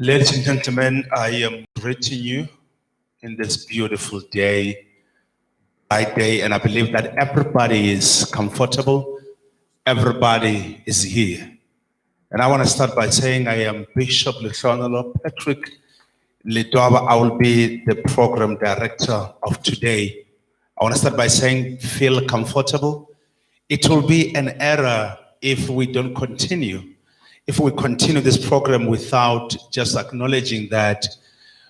Ladies and gentlemen, I am greeting you in this beautiful day, and I believe that everybody is comfortable, everybody is here. And I want to start by saying I am Bishop Leshonolo Patrick Litoaba. I will be the program director of today. I want to start by saying feel comfortable. It will be an error if we don't continue. If we continue this program without just acknowledging that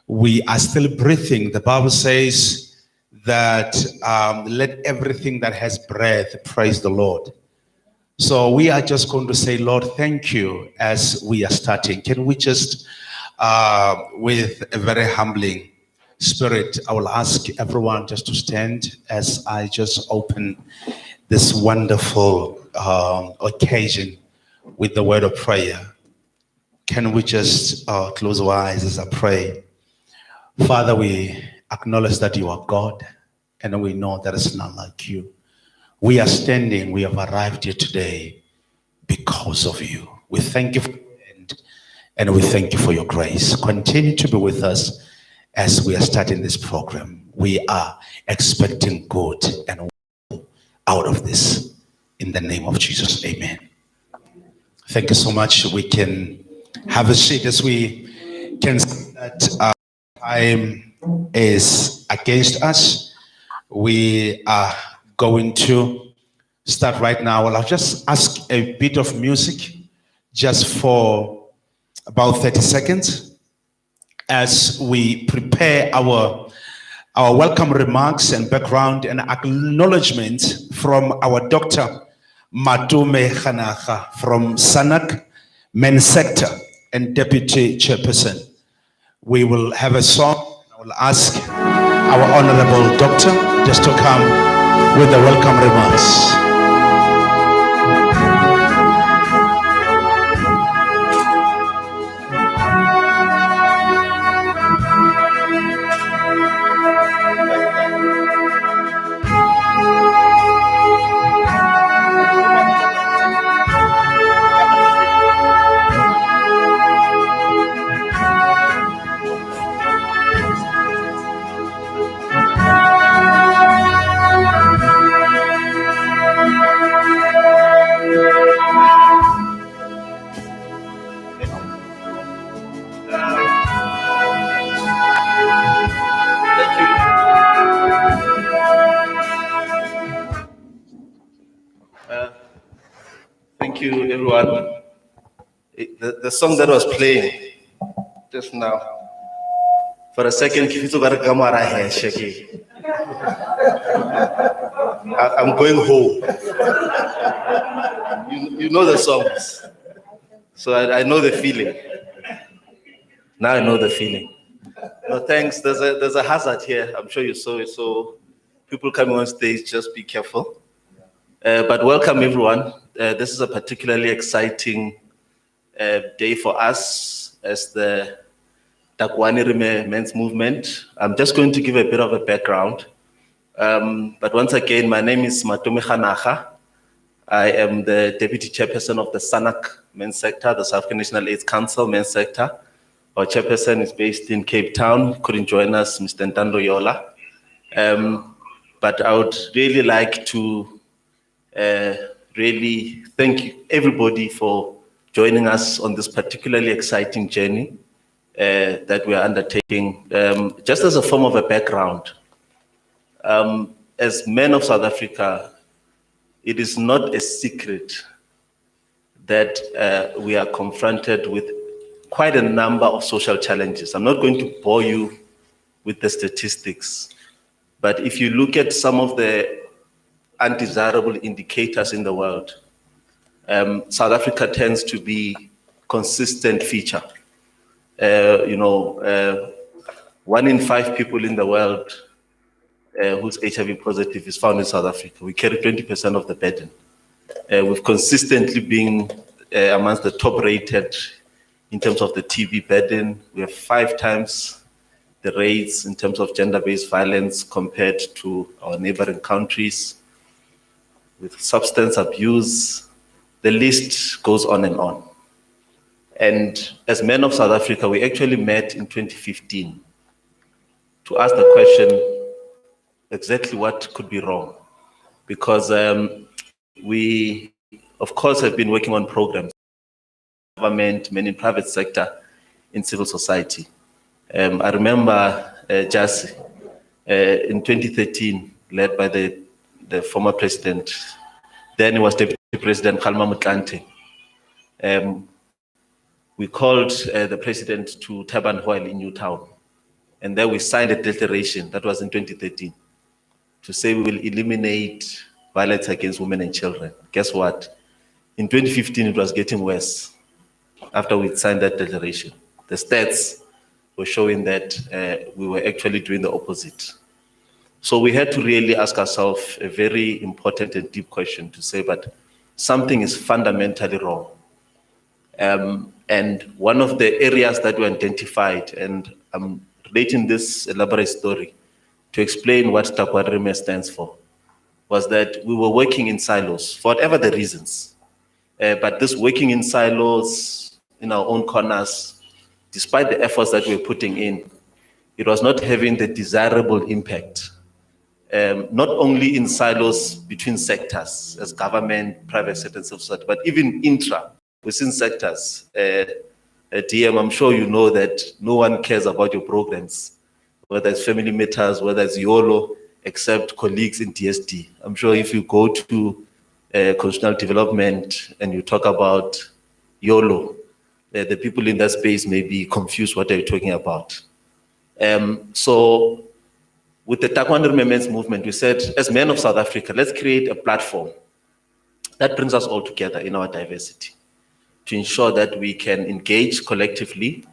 we are still breathing. The Bible says that let everything that has breath praise the Lord. So we are just going to say, Lord, thank you as we are starting. Can we just, with a very humbling spirit, I will ask everyone just to stand as I just open this wonderful occasion with the word of prayer. Can we just close our eyes as I pray? Father, we acknowledge that you are God, and we know there is none like you. We are standing, we have arrived here today because of you. We thank you for your hand, and we thank you for your grace. Continue to be with us as we are starting this program. We are expecting good and out of this. In the name of Jesus, amen. Thank you so much. We can have a seat as we can see that time is against us. We are going to start right now. Well, I'll just ask a bit of music just for about 30 seconds as we prepare our welcome remarks and background and acknowledgement from our Dr. Matume Khanaga from Sanak Men Sector and Deputy Chairperson. We will have a song. I will ask our Honorable Doctor just to come with the welcome remarks. Thank you, everyone. The song that was playing just now, for a second, I'm going home. You know the songs, so I know the feeling. Now I know the feeling. No, thanks. There's a hazard here. I'm sure you saw it. So people coming on stage, just be careful. But welcome, everyone. This is a particularly exciting day for us as the Takuwani Riime men's movement. I'm just going to give a bit of a background. But once again, my name is Matumi Khanaga. I am the Deputy Chairperson of the SANAC Men's Sector, the South African National AIDS Council Men's Sector. Our chairperson is based in Cape Town. Couldn't join us, Mr. Ntando Yola. But I would really like to really thank everybody for joining us on this particularly exciting journey that we are undertaking. Just as a form of a background, as men of South Africa, it is not a secret that we are confronted with quite a number of social challenges. I'm not going to bore you with the statistics, but if you look at some of the undesirable indicators in the world, South Africa tends to be consistent feature. 1 in 5 people in the world who's HIV positive is found in South Africa. We carry 20% of the burden. We've consistently been amongst the top rated in terms of the TB burden. We have 5 times the rates in terms of gender-based violence compared to our neighboring countries. With substance abuse, the list goes on and on. And as men of South Africa, we actually met in 2015 to ask the question, exactly what could be wrong? Because we, of course, have been working on programs, government, many private sector, in civil society. I remember Jasi in 2013, led by the former president, then he was Deputy President Kgalema Motlanthe. We called the president to Durban in Newtown, and there we signed a declaration, that was in 2013, to say we will eliminate violence against women and children. Guess what? In 2015, it was getting worse after we signed that declaration. The stats were showing that we were actually doing the opposite. So we had to really ask ourselves a very important and deep question to say, but something is fundamentally wrong. And one of the areas that we identified, and I'm relating this elaborate story to explain what Takuwani Riime stands for, was that we were working in silos for whatever the reasons. But this working in silos in our own corners, despite the efforts that we were putting in, it was not having the desirable impact. Not only in silos between sectors as government, private sector, and civil society, but even within sectors. DM, I'm sure you know that no one cares about your programs, whether it's Family Matters, whether it's YOLO, except colleagues in DSD. I'm sure if you go to constitutional development and you talk about YOLO, the people in that space may be confused what they're talking about. So with the Takuwani Riime men's movement, we said, as men of South Africa, let's create a platform that brings us all together in our diversity to ensure that we can engage collectively,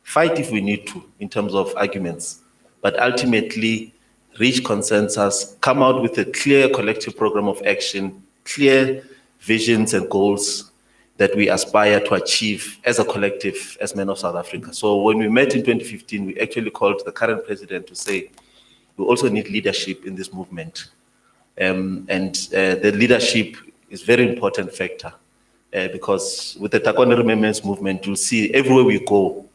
fight if we need to in terms of arguments, but ultimately reach consensus, come out with a clear collective program of action, clear visions and goals that we aspire to achieve as a collective, as men of South Africa. So when we met in 2015, we actually called the current president to say, we also need leadership in this movement. The leadership is a very important factor because with the Takuwani Riime men's movement, you'll see everywhere we go,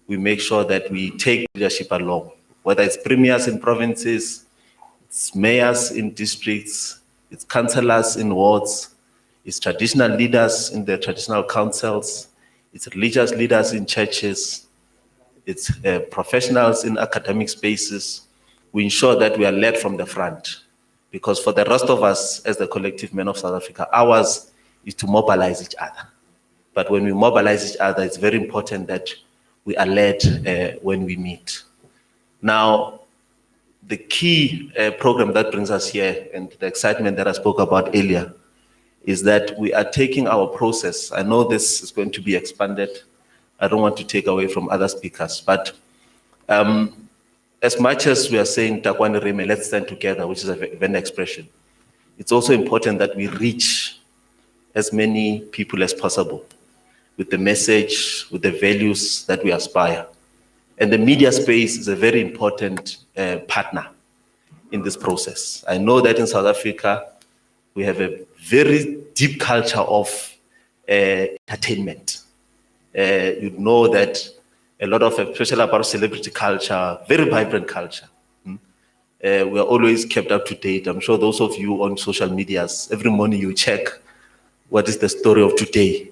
we make sure that we take leadership along, whether it's premiers in provinces, it's mayors in districts, it's councillors in wards, it's traditional leaders in the traditional councils, it's religious leaders in churches, it's professionals in academic spaces. We ensure that we are led from the front, because for the rest of us as the collective men of South Africa, ours is to mobilize each other. But when we mobilize each other, it's very important that we are led when we meet. Now, the key program that brings us here and the excitement that I spoke about earlier is that we are taking our process. I know this is going to be expanded. I don't want to take away from other speakers, but as much as we are saying Takuwani Riime, let's stand together, which is a vendor expression, it's also important that we reach as many people as possible. with the message, with the values that we aspire. And the media space is a very important partner in this process. I know that in South Africa, we have a very deep culture of entertainment. You know that a lot of, especially about celebrity culture, very vibrant culture. We are always kept up to date. I'm sure those of you on social medias, every morning you check what is the story of today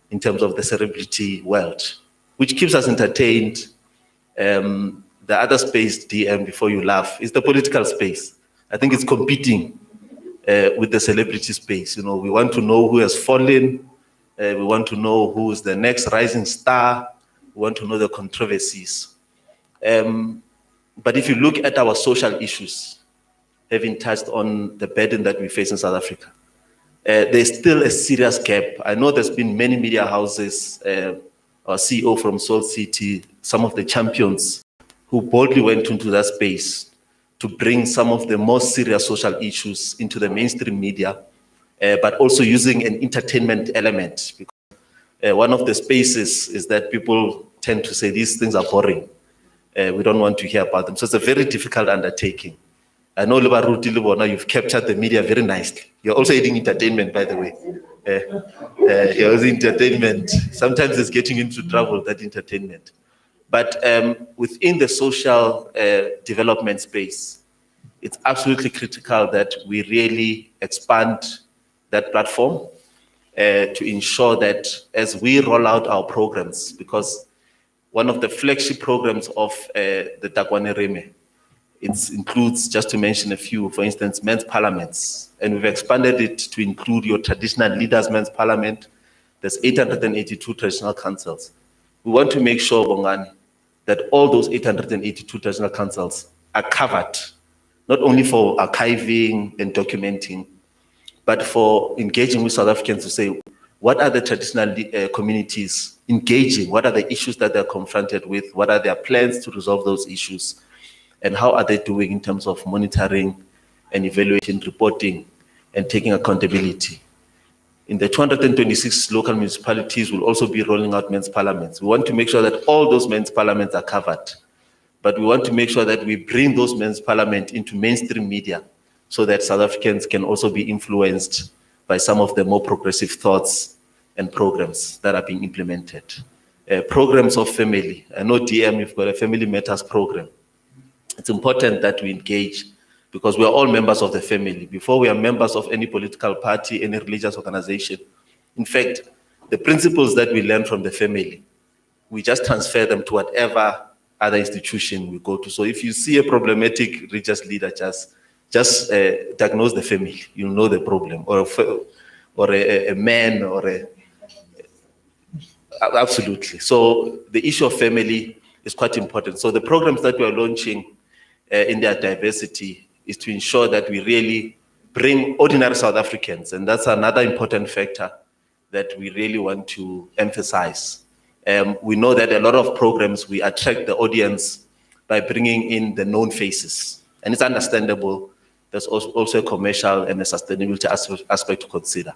in terms of the celebrity world, which keeps us entertained. The other space, DM, before you laugh, is the political space. I think it's competing with the celebrity space. You know, we want to know who has fallen. We want to know who is the next rising star. We want to know the controversies. But if you look at our social issues, having touched on the burden that we face in South Africa, there's still a serious gap. I know there's been many media houses, our CEO from Salt City, some of the champions who boldly went into that space to bring some of the most serious social issues into the mainstream media, but also using an entertainment element. Because, one of the spaces is that people tend to say these things are boring. We don't want to hear about them. So it's a very difficult undertaking. I know Libaruti Libona, you've captured the media very nicely. You're also aiding entertainment, by the way. You're also entertainment. Sometimes it's getting into trouble, that entertainment. But within the social development space, it's absolutely critical that we really expand that platform to ensure that as we roll out our programs, because one of the flagship programs of the Takuwani Riime, it includes, just to mention a few, for instance, men's parliaments. And we've expanded it to include your traditional leaders' men's parliament. There's 882 traditional councils. We want to make sure, Bongani, that all those 882 traditional councils are covered, not only for archiving and documenting, but for engaging with South Africans to say, what are the traditional communities engaging? What are the issues that they're confronted with? What are their plans to resolve those issues? And how are they doing in terms of monitoring and evaluation, reporting, and taking accountability? In the 226 local municipalities, we'll also be rolling out men's parliaments. We want to make sure that all those men's parliaments are covered, but we want to make sure that we bring those men's parliament into mainstream media so that South Africans can also be influenced by some of the more progressive thoughts and programs that are being implemented. Programs of family. I know DM, you've got a family matters program. It's important that we engage because we are all members of the family. Before we are members of any political party, any religious organization. In fact, the principles that we learn from the family, we just transfer them to whatever other institution we go to. So if you see a problematic religious leader, just diagnose the family, you'll know the problem, or a man, absolutely. So the issue of family is quite important. So the programs that we are launching in their diversity is to ensure that we really bring ordinary South Africans, and that's another important factor that we really want to emphasize. We know that a lot of programs, we attract the audience by bringing in the known faces, and it's understandable. There's also a commercial and a sustainability aspect to consider.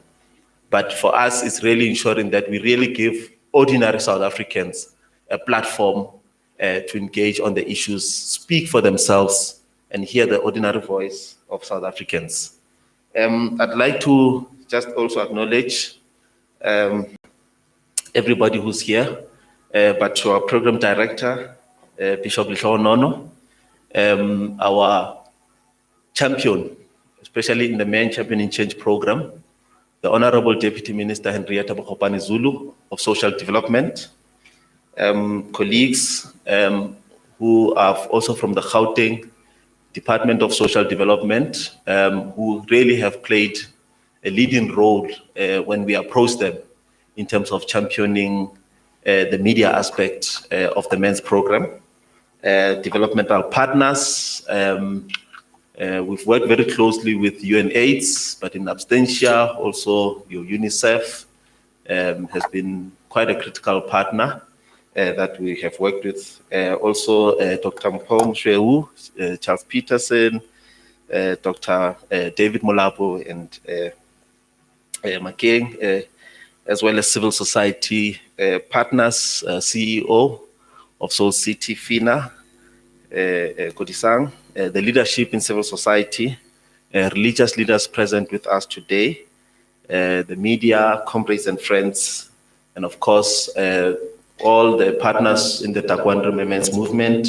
But for us, it's really ensuring that we really give ordinary South Africans a platform to engage on the issues, speak for themselves, and hear the ordinary voice of South Africans. I'd like to just also acknowledge everybody who's here, but to our program director, Bishop Lihlo Nono, our champion, especially in the Men Championing Change program, the Honorable Deputy Minister Henrietta Bokopane Zulu of Social Development, colleagues who are also from the Gauteng Department of Social Development, who really have played a leading role when we approach them in terms of championing the media aspect of the men's program. Developmental partners, we've worked very closely with UNAIDS, but in absentia, also your UNICEF has been quite a critical partner that we have worked with. Also, Dr. Mpong Shweu, Charles Peterson, Dr. David Molapo, and Makeng, as well as civil society partners, CEO of Soul City, FINA, Kodisang, the leadership in civil society, religious leaders present with us today, the media, comrades and friends, and of course, all the partners in the Takuwani Riime movement,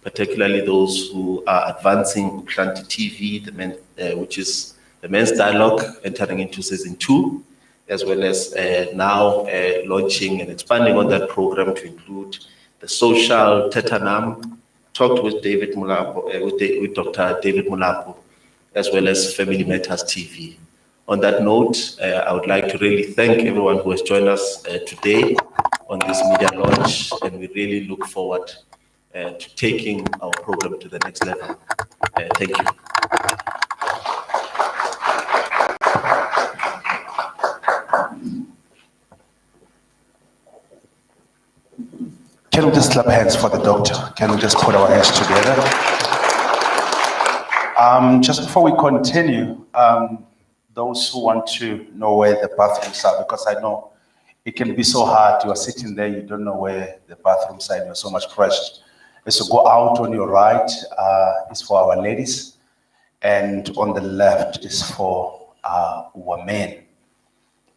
particularly those who are advancing Uklanti TV, which is the men's dialogue entering into season 2, as well as now launching and expanding on that program to include the social Tetanam, talked with David Mulapo, with Dr. David Mulapo, as well as Family Matters TV. On that note, I would like to really thank everyone who has joined us today on this media launch, and we really look forward to taking our program to the next level. Thank you. Can we just clap hands for the doctor? Can we just put our hands together? Just before we continue, those who want to know where the bathrooms are, because I know it can be so hard. You are sitting there, you don't know where the bathrooms are, and you're so much pressure. As you go out on your right is for our ladies, and on the left is for our men.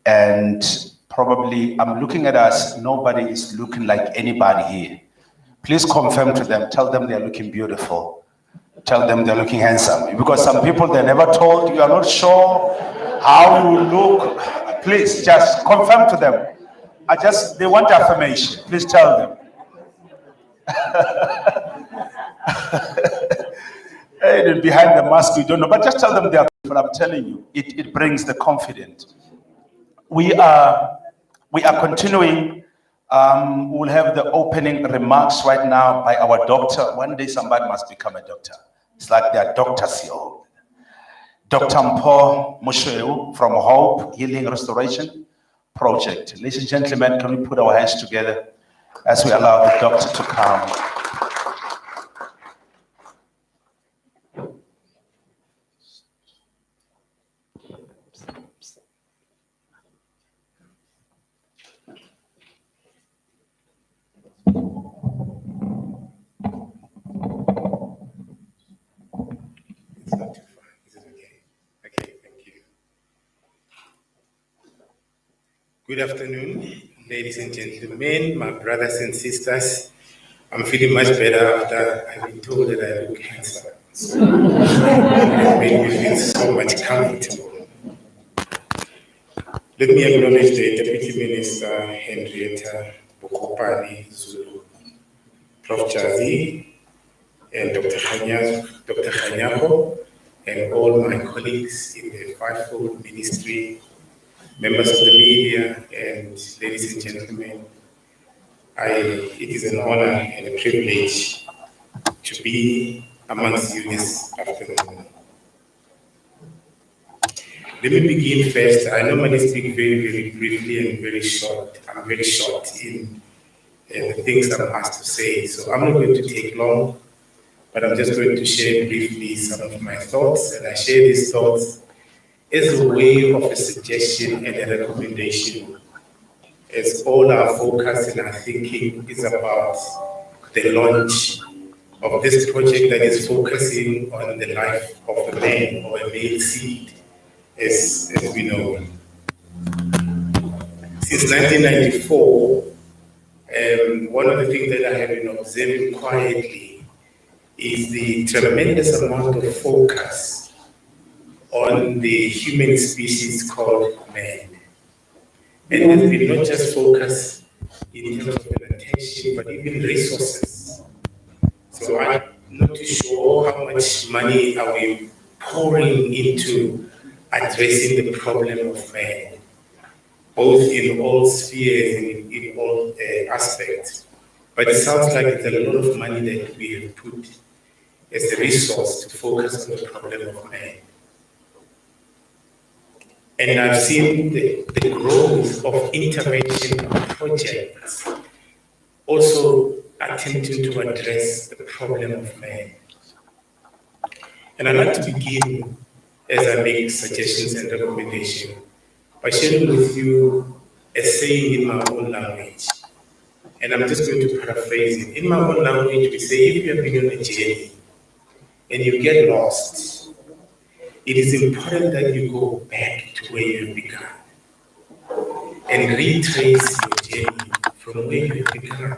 And probably, I'm looking at us, nobody is looking like anybody here. Please confirm to them, tell them they're looking beautiful. Tell them they're looking handsome. Because some people, they never told you, are not sure how you look. Please just confirm to them. They want affirmation. Please tell them. Hey, behind the mask, you don't know, but just tell them they're beautiful. I'm telling you, it brings the confidence. We are continuing. We'll have the opening remarks right now by our doctor. One day somebody must become a doctor. It's like they're doctors here. Dr. Mpho Mosheu from Hope Healing Restoration Project. Ladies and gentlemen, can we put our hands together as we allow the doctor to come? Good afternoon, ladies and gentlemen, my brothers and sisters. I'm feeling much better after I've been told that I look handsome. So it made me feel so much comfortable. Let me acknowledge the Deputy Minister, Henrietta Bokopani Zulu, Prof. Chazi, and Dr. Khanyapo, and all my colleagues in the Fivefold Ministry, members of the media, and ladies and gentlemen, it is an honor and a privilege to be amongst you this afternoon. Let me begin first. I normally speak very, very briefly and very short. I'm very short in the things I'm asked to say, so I'm not going to take long, but I'm just going to share briefly some of my thoughts, and I share these thoughts as a way of a suggestion and a recommendation, as all our focus and our thinking is about the launch of this project that is focusing on the life of a man or a male seed, as we know. Since 1994, one of the things that I have been observing quietly is the tremendous amount of focus on the human species called man. And there's been not just focus in terms of attention, but even resources. So I'm not too sure how much money are we pouring into addressing the problem of man, both in all spheres and in all aspects. But it sounds like it's a lot of money that we have put as a resource to focus on the problem of man. And I've seen the growth of intervention projects also attempting to address the problem of man. And I'd like to begin, as I make suggestions and recommendations, by sharing with you a saying in my own language. And I'm just going to paraphrase it. In my own language, we say, if you have been on a journey and you get lost, it is important that you go back to where you have begun and retrace your journey from where you have begun.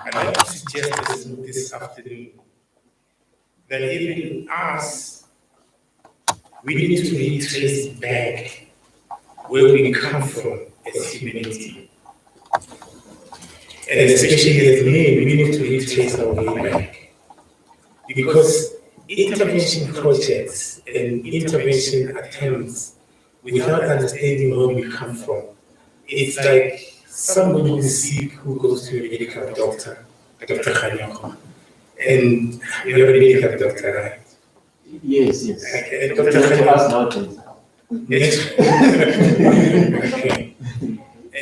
I'd like to suggest this afternoon that even us, we need to retrace back where we come from as humanity. And especially as men, we need to retrace our way back. Because intervention projects and intervention attempts without understanding where we come from, it's like somebody who's sick who goes to a medical doctor, Dr. Khanyako. And you're a medical doctor, right? Yes. Okay. Dr. Khanyako. Yes. Okay.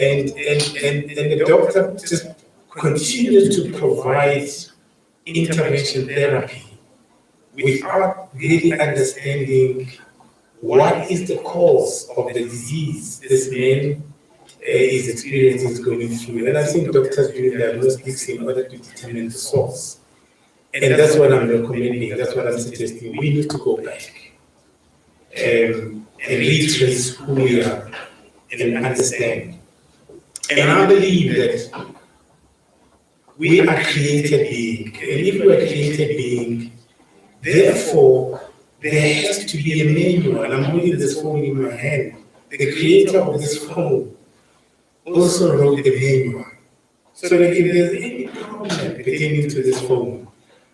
And the doctor just continues to provide intervention therapy without really understanding what is the cause of the disease this man is experiencing, is going through. And I think doctors do diagnostics in order to determine the source. And that's what I'm recommending, that's what I'm suggesting. We need to go back and retrace who we are and understand. And I believe that we are created beings. And if we are created beings, therefore, there has to be a manual. And I'm holding this phone in my hand. The creator of this phone also wrote the manual. So that if there's any problem pertaining to this phone,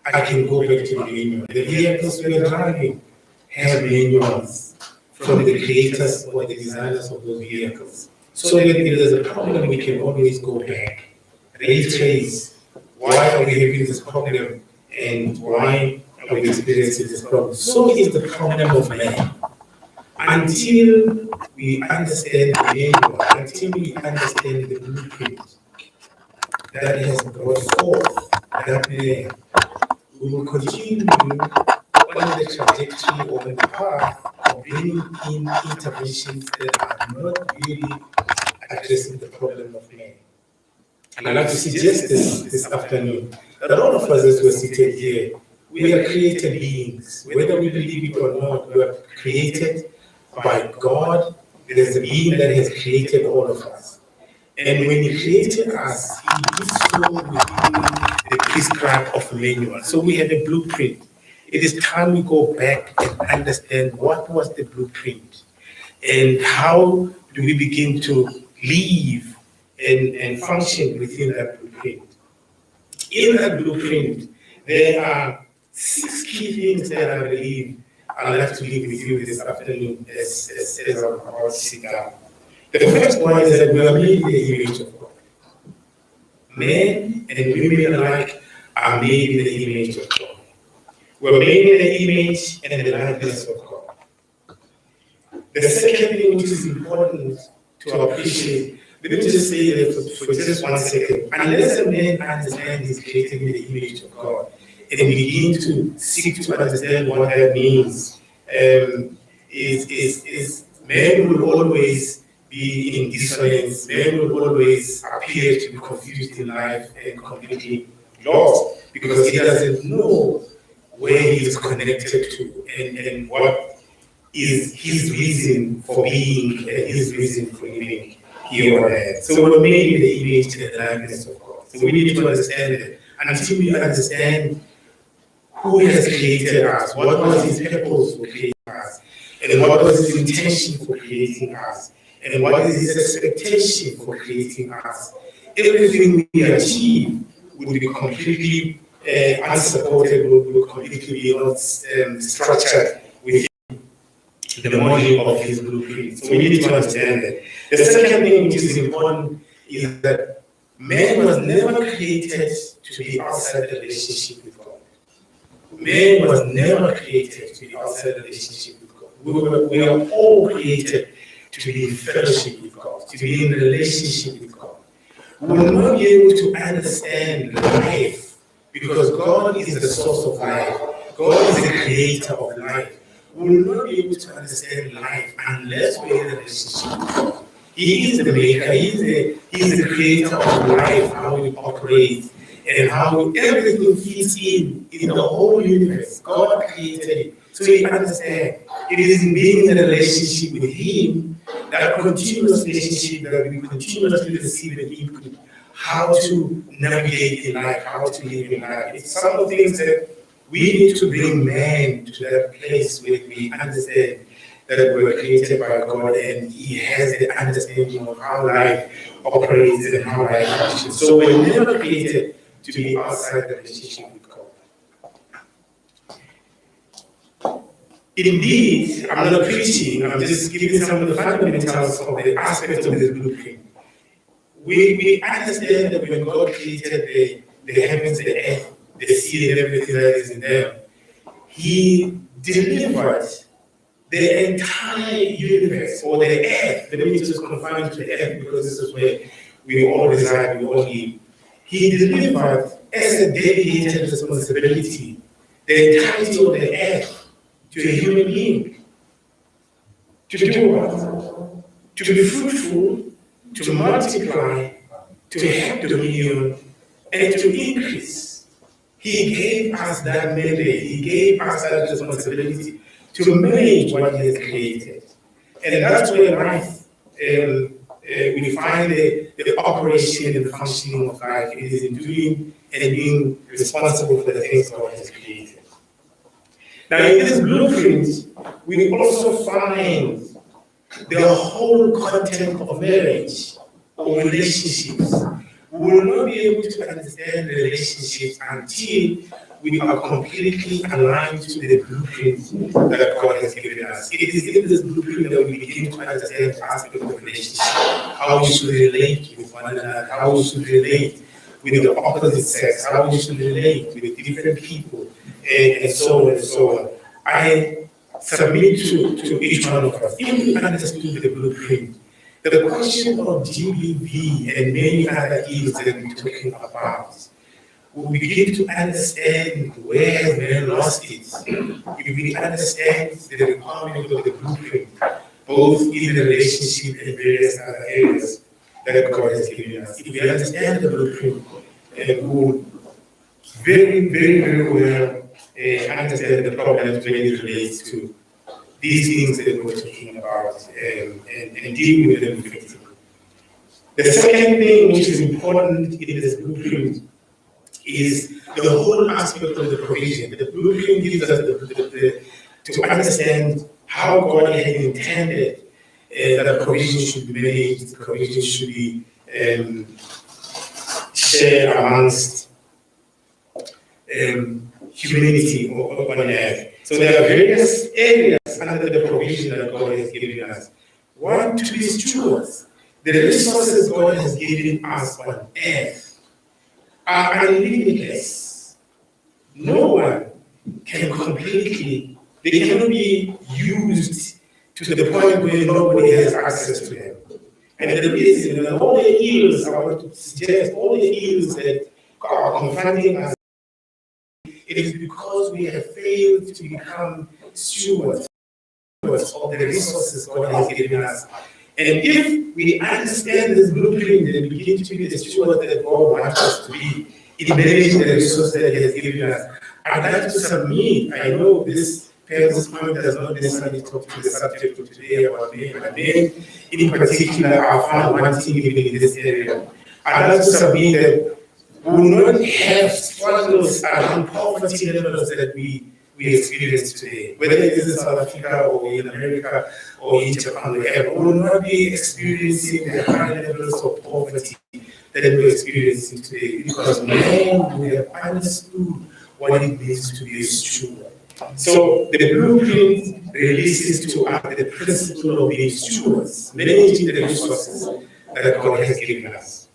I can go back to the manual. The vehicles we are driving have manuals from the creators or the designers of those vehicles. So that if there's a problem, we can always go back, retrace. Why are we having this problem and why are we experiencing this problem? So is the problem of man. Until we understand the manual, until we understand the blueprint that has brought forth that man, we will continue on the trajectory or the path of bringing in interventions that are not really addressing the problem of man. And I'd like to suggest this afternoon that all of us as we're seated here, we are created beings. Whether we believe it or not, we are created by God. There's a being that has created all of us. And when He created us, He did so within the prescribed of a manual. So we have a blueprint. It is time we go back and understand what was the blueprint and how do we begin to live and function within that blueprint. In that blueprint, there are 6 key things that I believe I'd like to leave with you this afternoon as I'm about to sit down. The first one is that we are made in the image of God. Men and women alike are made in the image of God. We're made in the image and the likeness of God. The second thing which is important to appreciate, let me just say that for just 1 second. Unless a man understands he's created in the image of God and begin to seek to understand what that means, man will always be in dissonance. Man will always appear to be confused in life and completely lost because he doesn't know where he is connected to and what is his reason for being and his reason for living here on earth. So we're made in the image and the likeness of God. So we need to understand it. Until we understand who has created us, what was his purpose for creating us, and what was his intention for creating us, and what is his expectation for creating us, everything we achieve would be completely unsupported, would completely be not structured within the model of his blueprint. So we need to understand that. The second thing which is important is that man was never created to be outside the relationship with God. Man was never created to be outside the relationship with God. We are all created to be in fellowship with God, to be in relationship with God. We will not be able to understand life because God is the source of life. God is the creator of life. We will not be able to understand life unless we're in a relationship with God. He is the maker, he's the creator of life, how it operates, and how everything fits in the whole universe. God created it. So we understand it is in being in a relationship with him, that continuous relationship that we continuously receive and input, how to navigate in life, how to live in life. It's some of the things that we need to bring man to that place where we understand that we were created by God and he has the understanding of how life operates and how life functions. So we're never created to be outside the relationship with God. Indeed, I'm not preaching, I'm just giving some of the fundamentals of the aspects of this blueprint. We understand that when God created the heavens, the earth, the sea, and everything that is in them, he delivered the entire universe, or the earth. Let me just confine to the earth because this is where we all reside, we all live. He delivered as a delegated responsibility the entirety of the earth to a human being. To do what? To be fruitful, to multiply, to have dominion, and to increase. He gave us that mandate, he gave us that responsibility to manage what he has created. And that's where life, we find the operation and the functioning of life. It is in doing and being responsible for the things God has created. Now, in this blueprint, we also find the whole content of marriage or relationships. We will not be able to understand the relationships until we are completely aligned to the blueprint that God has given us. It is in this blueprint that we begin to understand the aspect of relationship, how we should relate with one another, how we should relate with the opposite sex, how we should relate with different people, and so on and so on. I submit to each one of us, if we understood the blueprint, the question of GBV and many other issues that we're talking about, we begin to understand where man lost it. We understand the requirement of the blueprint, both in the relationship and various other areas that God has given us. If we understand the blueprint, we will very, very, very well understand the problems when it relates to these things that we're talking about and dealing with them effectively. The second thing which is important in this blueprint is the whole aspect of the provision. The blueprint gives us to understand how God had intended that provision should be managed, the provision should be shared amongst humanity on earth. So there are various areas under the provision that God has given us. One, to be stewards. The resources God has given us on earth are unlimited. No one can completely, they cannot be used to the point where nobody has access to them. And the reason that all the ills, I want to suggest, all the ills that are confronting us, it is because we have failed to become stewards of the resources God has given us. And if we understand this blueprint and begin to be the stewards that God wants us to be in managing the resources that He has given us, I'd like to submit. I know this point does not necessarily talk to the subject of today about men, but men in particular are found wanting even in this area. I'd like to submit that we will not have struggles around poverty levels that we experience today, whether it is in South Africa or in America or in Japan, wherever. We will not be experiencing the high levels of poverty that we're experiencing today because man, we have understood what it means to be a steward. So the blueprint releases to us the principle of being stewards, managing the resources that God has given us.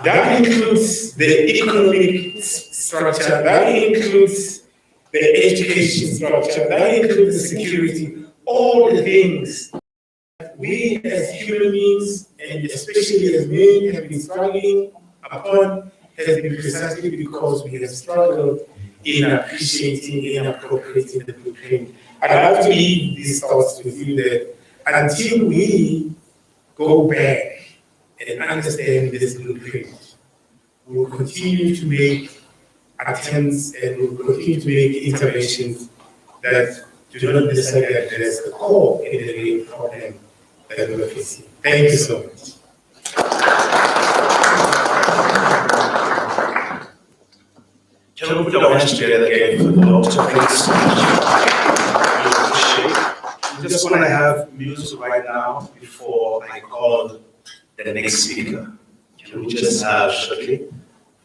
That includes the economic structure, that includes the education structure, that includes the security, all the things we as human beings, and especially as men, have been struggling upon has been precisely because we have struggled in appreciating, in appropriating the blueprint. I'd like to leave these thoughts with you that until we go back and understand this blueprint, we will continue to make attempts and we will continue to make interventions that do not necessarily address the core and the real problem that we're facing. Thank you so much. Can we put our hands together again for the doctor, please? We just want to have music right now before I call the next speaker. Can we just have shortly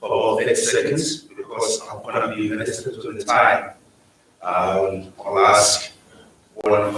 for about 30 seconds, because I'm going to be limited to the time. I'll ask one of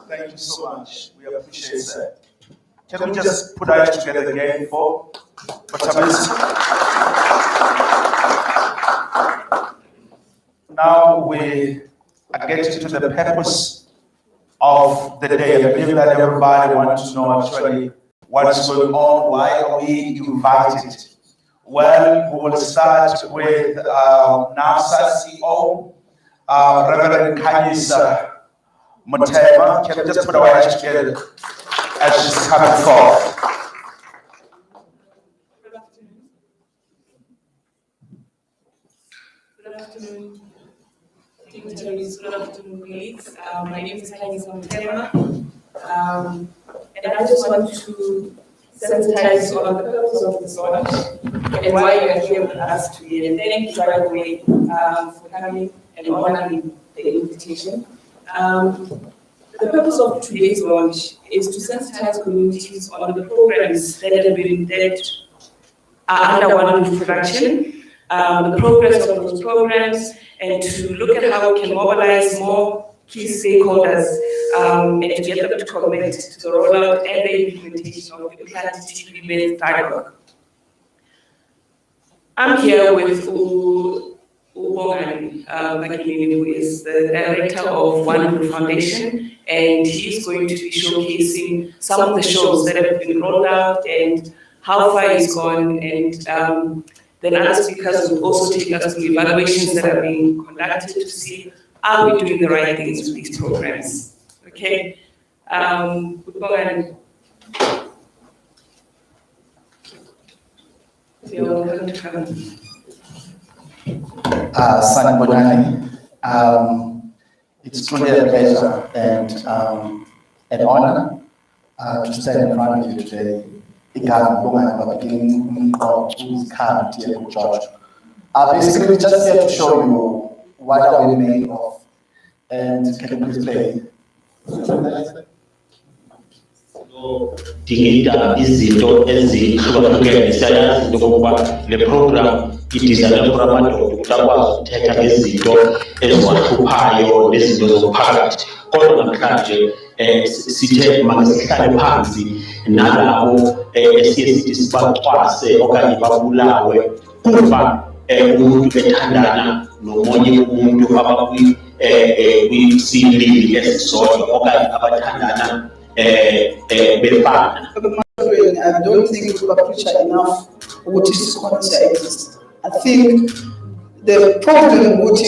Thank you so much. We appreciate that. Can we just put our hands together again for Tamis? Now we are getting to the purpose of the day. I believe that everybody wants to know actually what is going on, why are we invited? Well, we will start with NASA CEO, Reverend Kanyisa Mutema. Can we just put our hands together as she's coming forward? Good afternoon, dignitaries. Good afternoon, colleagues. My name is Takuwani and I just want to sensitize you on the purpose of this launch and why you are here with us today. And thank you, by the way, for coming and honoring the invitation. The purpose of today's launch is to sensitize communities on the programs that are under one roof production, the progress of those programs, and to look at how we can mobilize more key stakeholders and to get them to commit to the rollout and the implementation of the Riime dialogue. I'm here with Ubongani Bakilini, who is the director of One Roof Foundation, and he's going to be showcasing some of the shows that have been rolled out and how far it's gone, and then other speakers will also take us through evaluations that are being conducted to see are we doing the right things with these programs. Okay. You're welcome to come. Sanibonani. It's truly a pleasure and an honor to stand in front of you today. Basically, just here to show you what are we made of. And can you please play? Tingita izinto ezihlukahlukene siyayazi into okokuba le program idizayinwe for abantu ukuthi akwazi ukuthetha ngezinto eziwahluphayo nezinto zomphakathi. Kodwa namhlanje sithe makasihlale phansi nalabo esiye sithi sibacwase okanye babulawe kuba umuntu ethandana nomunye umuntu kwisilili esisodwa okanye abathandana befana. I don't think we appreciate enough what is concept. I think the problem with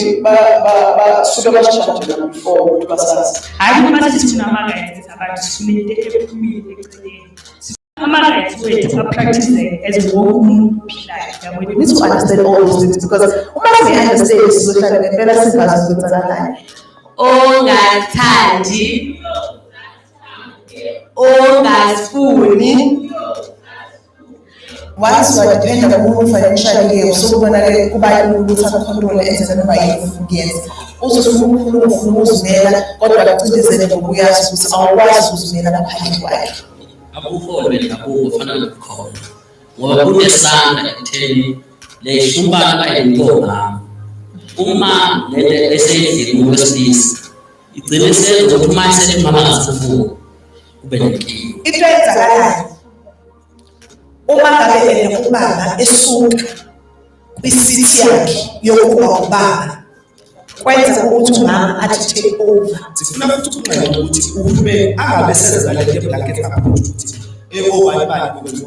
before I practice as a woman. We need to understand all those things because once we understand social media, ongathandi ongasifuni. Once you are dependent on financially, so when I go buy a control and buy against. Also, so God to we are supposed our wives to the Abuholi akufana nokukhona ngoba kunesandla ekutheni le shumbana ayintombi uma lento eseyenzile ngokwesilisa igcine senza ukuthi manje selimama ngasifuni kube nenkinga. Into eyenzakalayo uma ngabe ubaba esuka kwisithi yakhe yokuba ubaba kwenza ukuthi umama athi take over. Sifuna ukuxoxa ukuthi uhulumeni angabe senza le nto blanket approach ukuthi obani ukuthi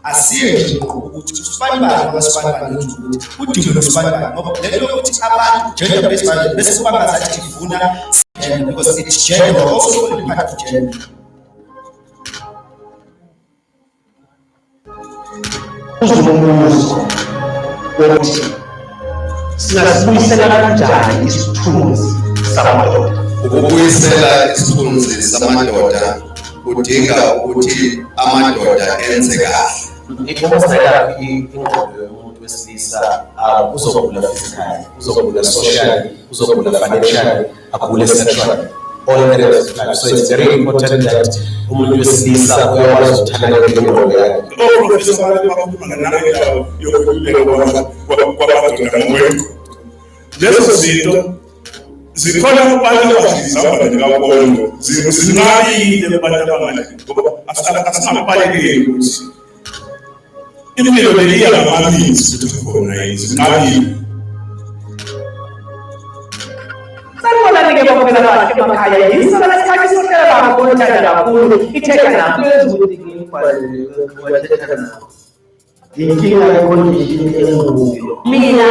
asiye nje ukuthi usifani abasifani ukuthi udingo usifani ngoba le nto ukuthi abantu gender based violence bese kuba ngazathi ifuna because it's gender also impact of gender. Singasibuyisela kanjani isithunzi samadoda? Ukubuyisela isithunzi samadoda kudinga ukuthi amadoda enze kahle. Ikomosela ingqondo yomuntu wesilisa uzogula physically, uzogula socially, uzogula financially, agule sexually. All areas of life. So it's very important that umuntu wesilisa uyakwazi ukuthanda ngengqondo yakhe. Lezo zinto zikhona abantu abazizama ngakubona zinqabile abantu abangani ngoba asinabalekile ukuthi impilo leyiya ngamaminzi ukuthi khona zinqabile. Sanibona ke bophela bakhe emakhaya yisona lesikhathi sohlela bakhona kakhulu ithetha naphezulu Wathetha nawo. Inkinga ye-condition enguyo. Mina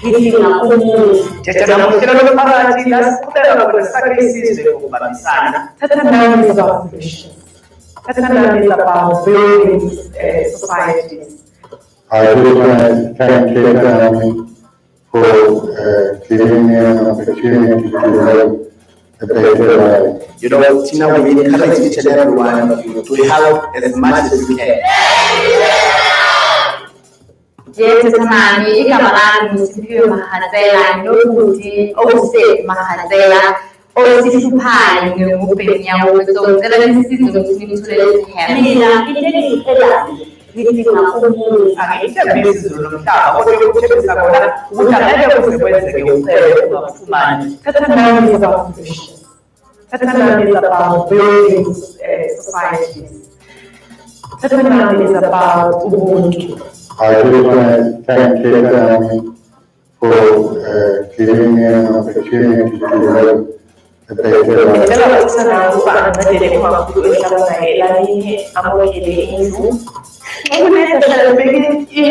ngidinga umuntu. thetha namuhlela lomphakathi lasiqhubeka ngokwesakhe isizwe ngokubambisana. Tathandana is about vision. Tathandana is about building societies. I would like to thank Takuwani for giving me an opportunity to live a better life. You know, Tina, we encourage each and every one of you to help as much as you can. Yes, mami, igama lami Siphiwe Mahatsela, nokuthi Owusave Mahatsela, osisiphayo ngobhenyawo ngicela isizwe ukuthi nithole lesihambo. Mina into engiyiphelayo ngidinga umuntu Angiyithembisi izulu lomhlaba kodwa ukuthembisa kona ukuthi angeke kuze kwenzeke ucele ungafumani. Takuwani is about vision. Takuwani is about building societies. Takuwani is about Ubuntu. I just want to thank Takuwani for giving me an opportunity to develop a better life. Ngicela ukuthanda ukuba angincedele kakhulu ehlala elalini amukele indlu. Ekunehlala beki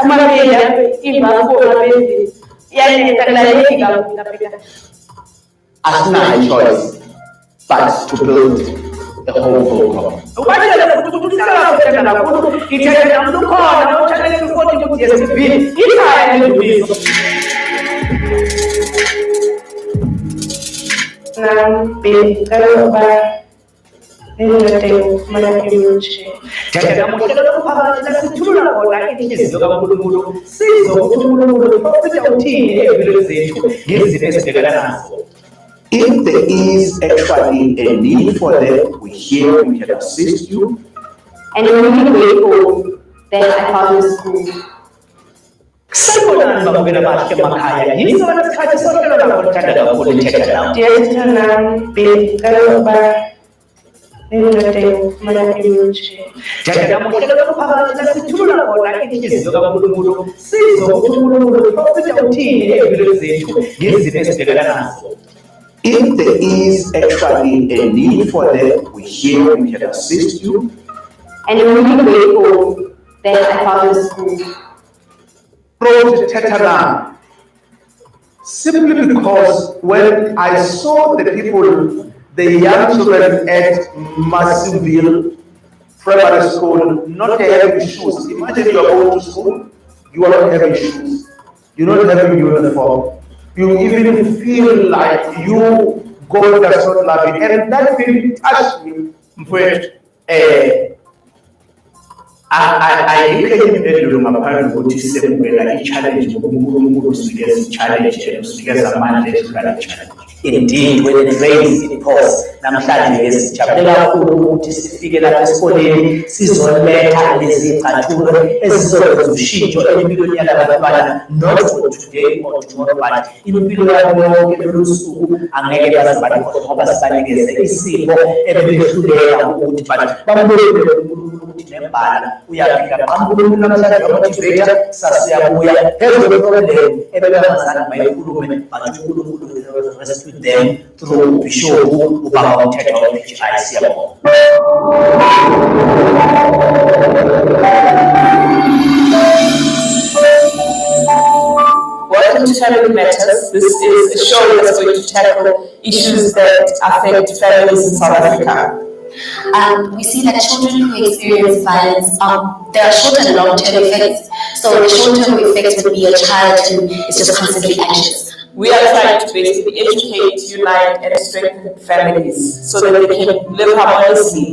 amabele imbango abezi yani takulaleki kakhulu. Asinayo choice but to build a whole program. Ukwenzela ukuthi uhlala kuthanda kakhulu ngithanda umuntu khona othanda ukuthi ukuthi yesibili ikhaya lebizo. If there is actually a need for them, we're here, we can assist you. And I'm really grateful that I found this school. If there is actually a need for them, we're here, we can assist you. And I'm really grateful that I found this school. Simply because when I saw the people, the young children at Massiville Primary School not having shoes. Imagine you are going to school, you are not having shoes, you are not having uniform. You even feel like you God does not love you. And that feeling touched me. I became a mapano ukuthi sembela challenge ngokunkulunkulu usinikeza challenge usinikeza mandate ukala challenge. Indeed, when it rains, it pours. Namhlanje ngesijabulela kakhulu ukuthi sifike lapha esikoleni sizoletha lezi zicathulo ezizokwenza ushintsho empilweni yalabantwana, not for today or tomorrow, but impilo yabo yonke lolu suku angeke baze balikhohlwa ngoba sibanikeze isipho ebehluleka ukuthi bambulele uNkulunkulu ukuthi nembala uyafika bambulele namhlanje bamotivate sasiyabuya phezulu problem ebebengazange bayikhulume but uNkulunkulu rescue them through Bishopu ubaba umthetho we-HI siyabonga. Welcome to Family Matters. This is a show that's going to tackle issues that affect families in South Africa. We see that children who experience violence, there are short and long-term effects. So the short-term effect would be a child who is just constantly anxious. We are trying to basically educate, unite, and strengthen families so that they can live harmoniously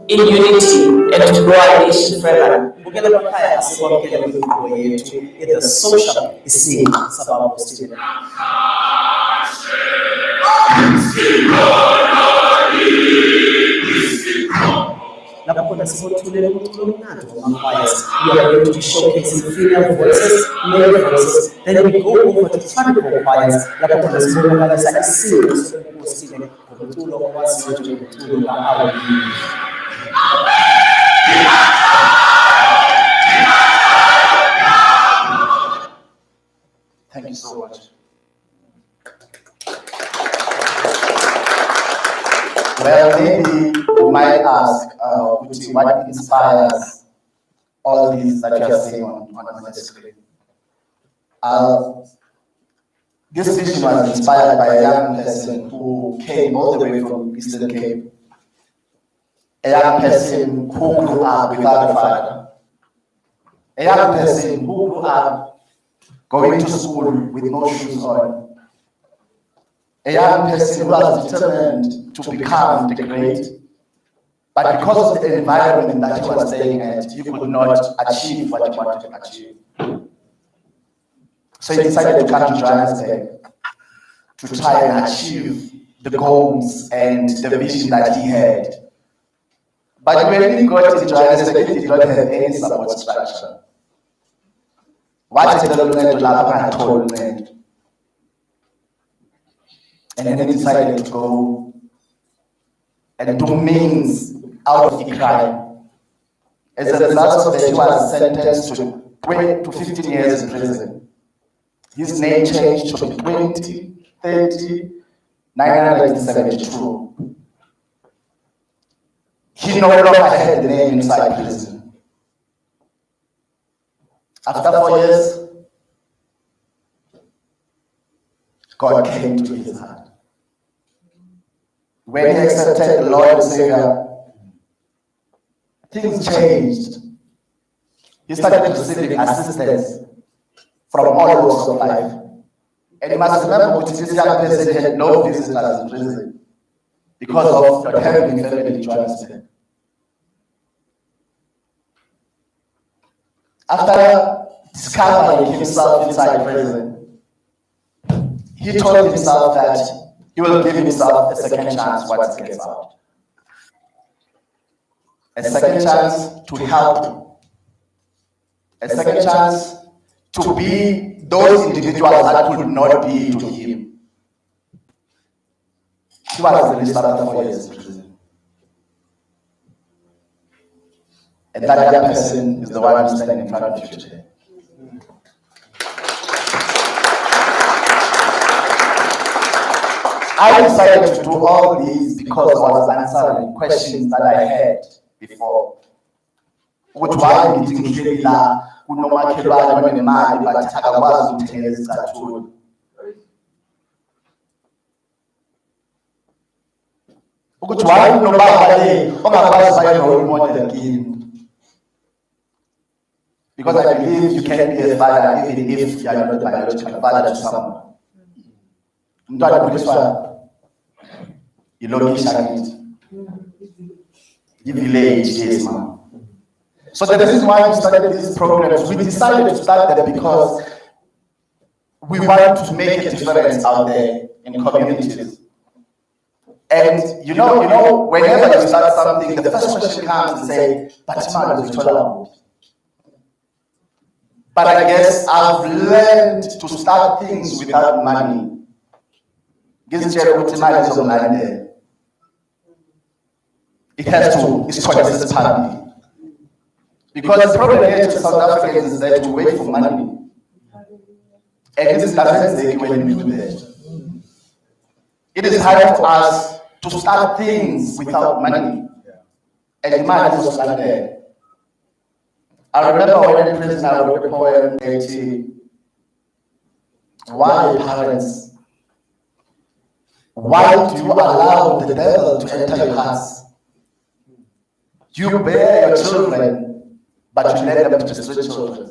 in unity and to grow our nation further. The social is we are going to be showcasing female voices, male voices. Then we go over to tribal choirs. Thank you so much. Well, maybe you might ask, what inspires all these that you are seeing on the screen? This vision was inspired by a young person who came all the way from Eastern Cape. A young person who grew up without a father. A young person who grew up going to school with no shoes on. A young person who was determined to become the great, But because of the environment that he was staying at, he could not achieve what he wanted to achieve. So he decided to come to Johannesburg to try and achieve the goals and the vision that he had. But when he got to Johannesburg, he did not have any support structure. What is the Lunento Lapa told me? And then he decided to go and do means out of the crime. As a result of that, he was sentenced to 15 years in prison. His name changed to 972. He no longer had the name inside prison. After 4 years, God came to his heart. When he accepted the Lord and Savior, things changed. He started receiving assistance from all walks of life. And you must remember that this young person had no visitors in prison because of not having a family to understand. After discovering himself inside prison, he told himself that he will give himself a second chance once he gets out. A second chance to help. A second chance to be those individuals that could not be to him. He was released after 4 years in prison. And that young person is the one who's standing in front of you today. I decided to do all these because I was answering questions that I had before. Why did you kunomakhelwane onemali but akakwazi ukuthenga izicathulo? Ukuthi why kunobaba le ongakwazi ukuba role model kimi? Because I believe you can be a father even if you are not a biological father to someone. Umntwana ukhuliswa ilokishi akithi. Village, yes, ma'am. So the reason why we started these programs, we decided to start them because we want to make a difference out there in communities. And you know, whenever you start something, the first question comes and say, but man, is it? But I guess I've learned to start things without money. It has to, it's consistency. Because the problem here to South Africans is that we wait for money. And this doesn't make when we do that. It is hard for us to start things without money. And the money is not there. I remember when in prison I wrote a poem that why parents, why do you allow the devil to enter your house? You bear your children, but you let them to destroy children.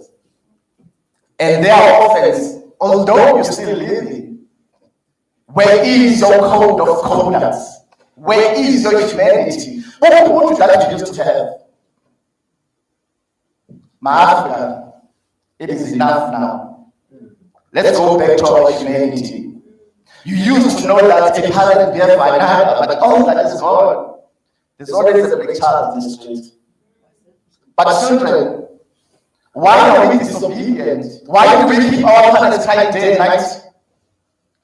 And they are orphans, although you're still living. Where is your code of conduct? Where is your humanity? What would that you used to have? My Africa, it is enough now. Let's go back to our humanity. You used to know that a parent bear for another, but all that is gone. There's always a big child in the street. But children, why are we disobedient? Why do we keep our parents crying day and night?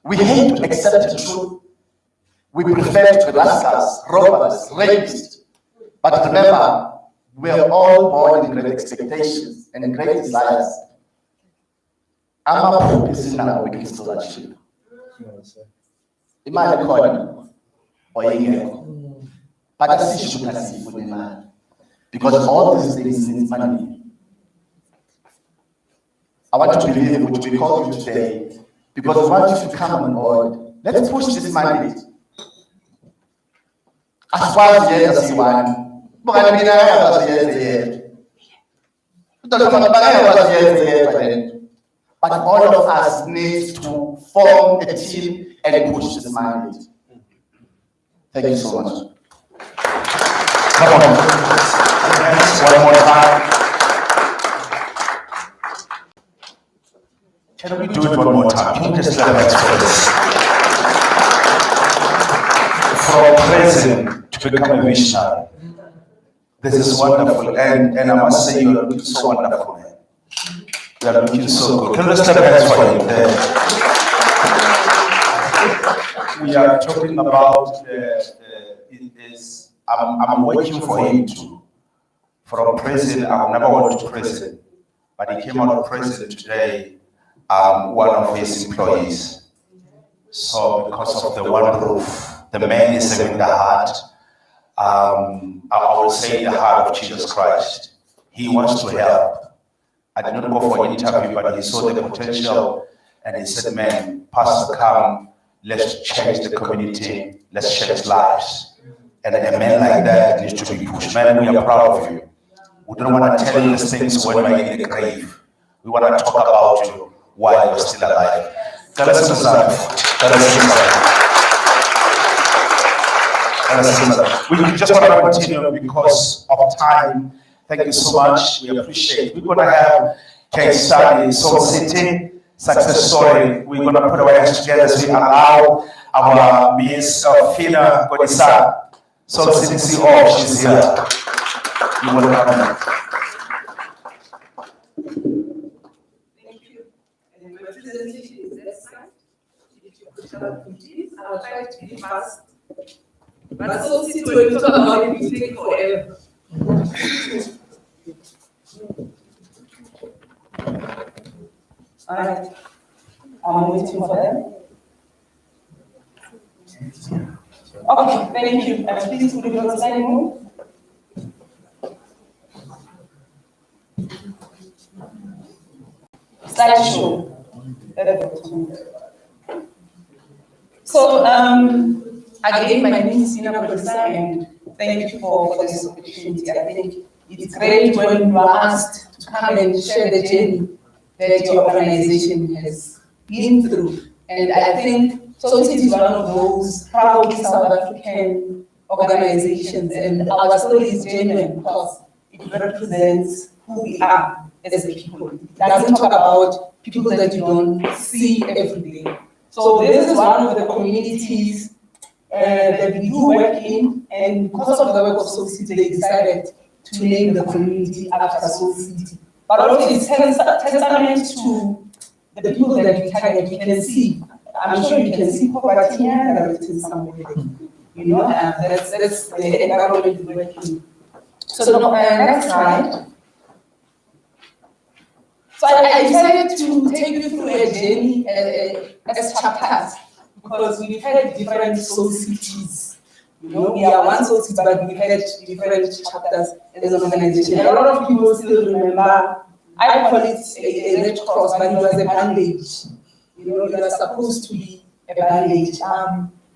We hate to accept the truth. We prefer to be rascals, robbers, rapists. But remember, we are all born in great expectations and great desires. I'm a purpose now we can still achieve. Imagine calling or ingekho. But I see should see for the man. Because all these things need money. I want to believe what we call you today. Because we want you to come on board. Let's push this mandate. As far as the end of the one, but all of us need to form a team and push this mandate. Thank you so much. Come on. One more time. Can we do it one more time? Can we just clap hands for this? From president to become a missionary. This is wonderful, and I must say you are looking so wonderful, man. You are looking so good. Can we just clap hands for him? We are talking about I'm working for him too. From prison, I've never went to prison, but he came out of prison today. I'm one of his employees. So because of the one roof, the man is having the heart. I would say the heart of Jesus Christ. He wants to help. I did not go for an interview, but he saw the potential and he said, man, Pastor, come, let's change the community, let's change lives. And a man like that needs to be pushed. Man, we are proud of you. We don't want to tell you these things when you're in the grave. We want to talk about you while you're still alive. We just want to continue because of time. Thank you so much. We appreciate it. We're going to have case study, Soul City, success story. We're going to put our hands together as we allow our Miss Fina Godisa, Soul City CEO, she's here. You want to come? Thank you. And my presentation is this slide. I'll try to be fast. But Soul City, when you talk about it, we take forever. All right. I'm waiting for them. Okay, thank you. Please put it on the slide move. Slideshow. So, again, my name is Sina Kodisa, and thank you for this opportunity. I think it's great when you are asked to come and share the journey that your organization has been through. And I think Soul City is one of those proud South African organizations, and our story is genuine because it represents who we are as a people. It doesn't talk about people that you don't see every day. So this is one of the communities that we do work in, and because of the work of Soul City, they decided to name the community after Soul City. But also it's testament to the people that we target. You can see, I'm sure you can see poverty here written somewhere. You know, that's the environment we're working. So next slide. So I decided to take you through a journey as chapters, because we've had different Soul Cities. You know, we are one Soul City, but we've had different chapters as an organization. A lot of people still remember, I call it a Red Cross, but it was a bandage. You know, it was supposed to be a bandage.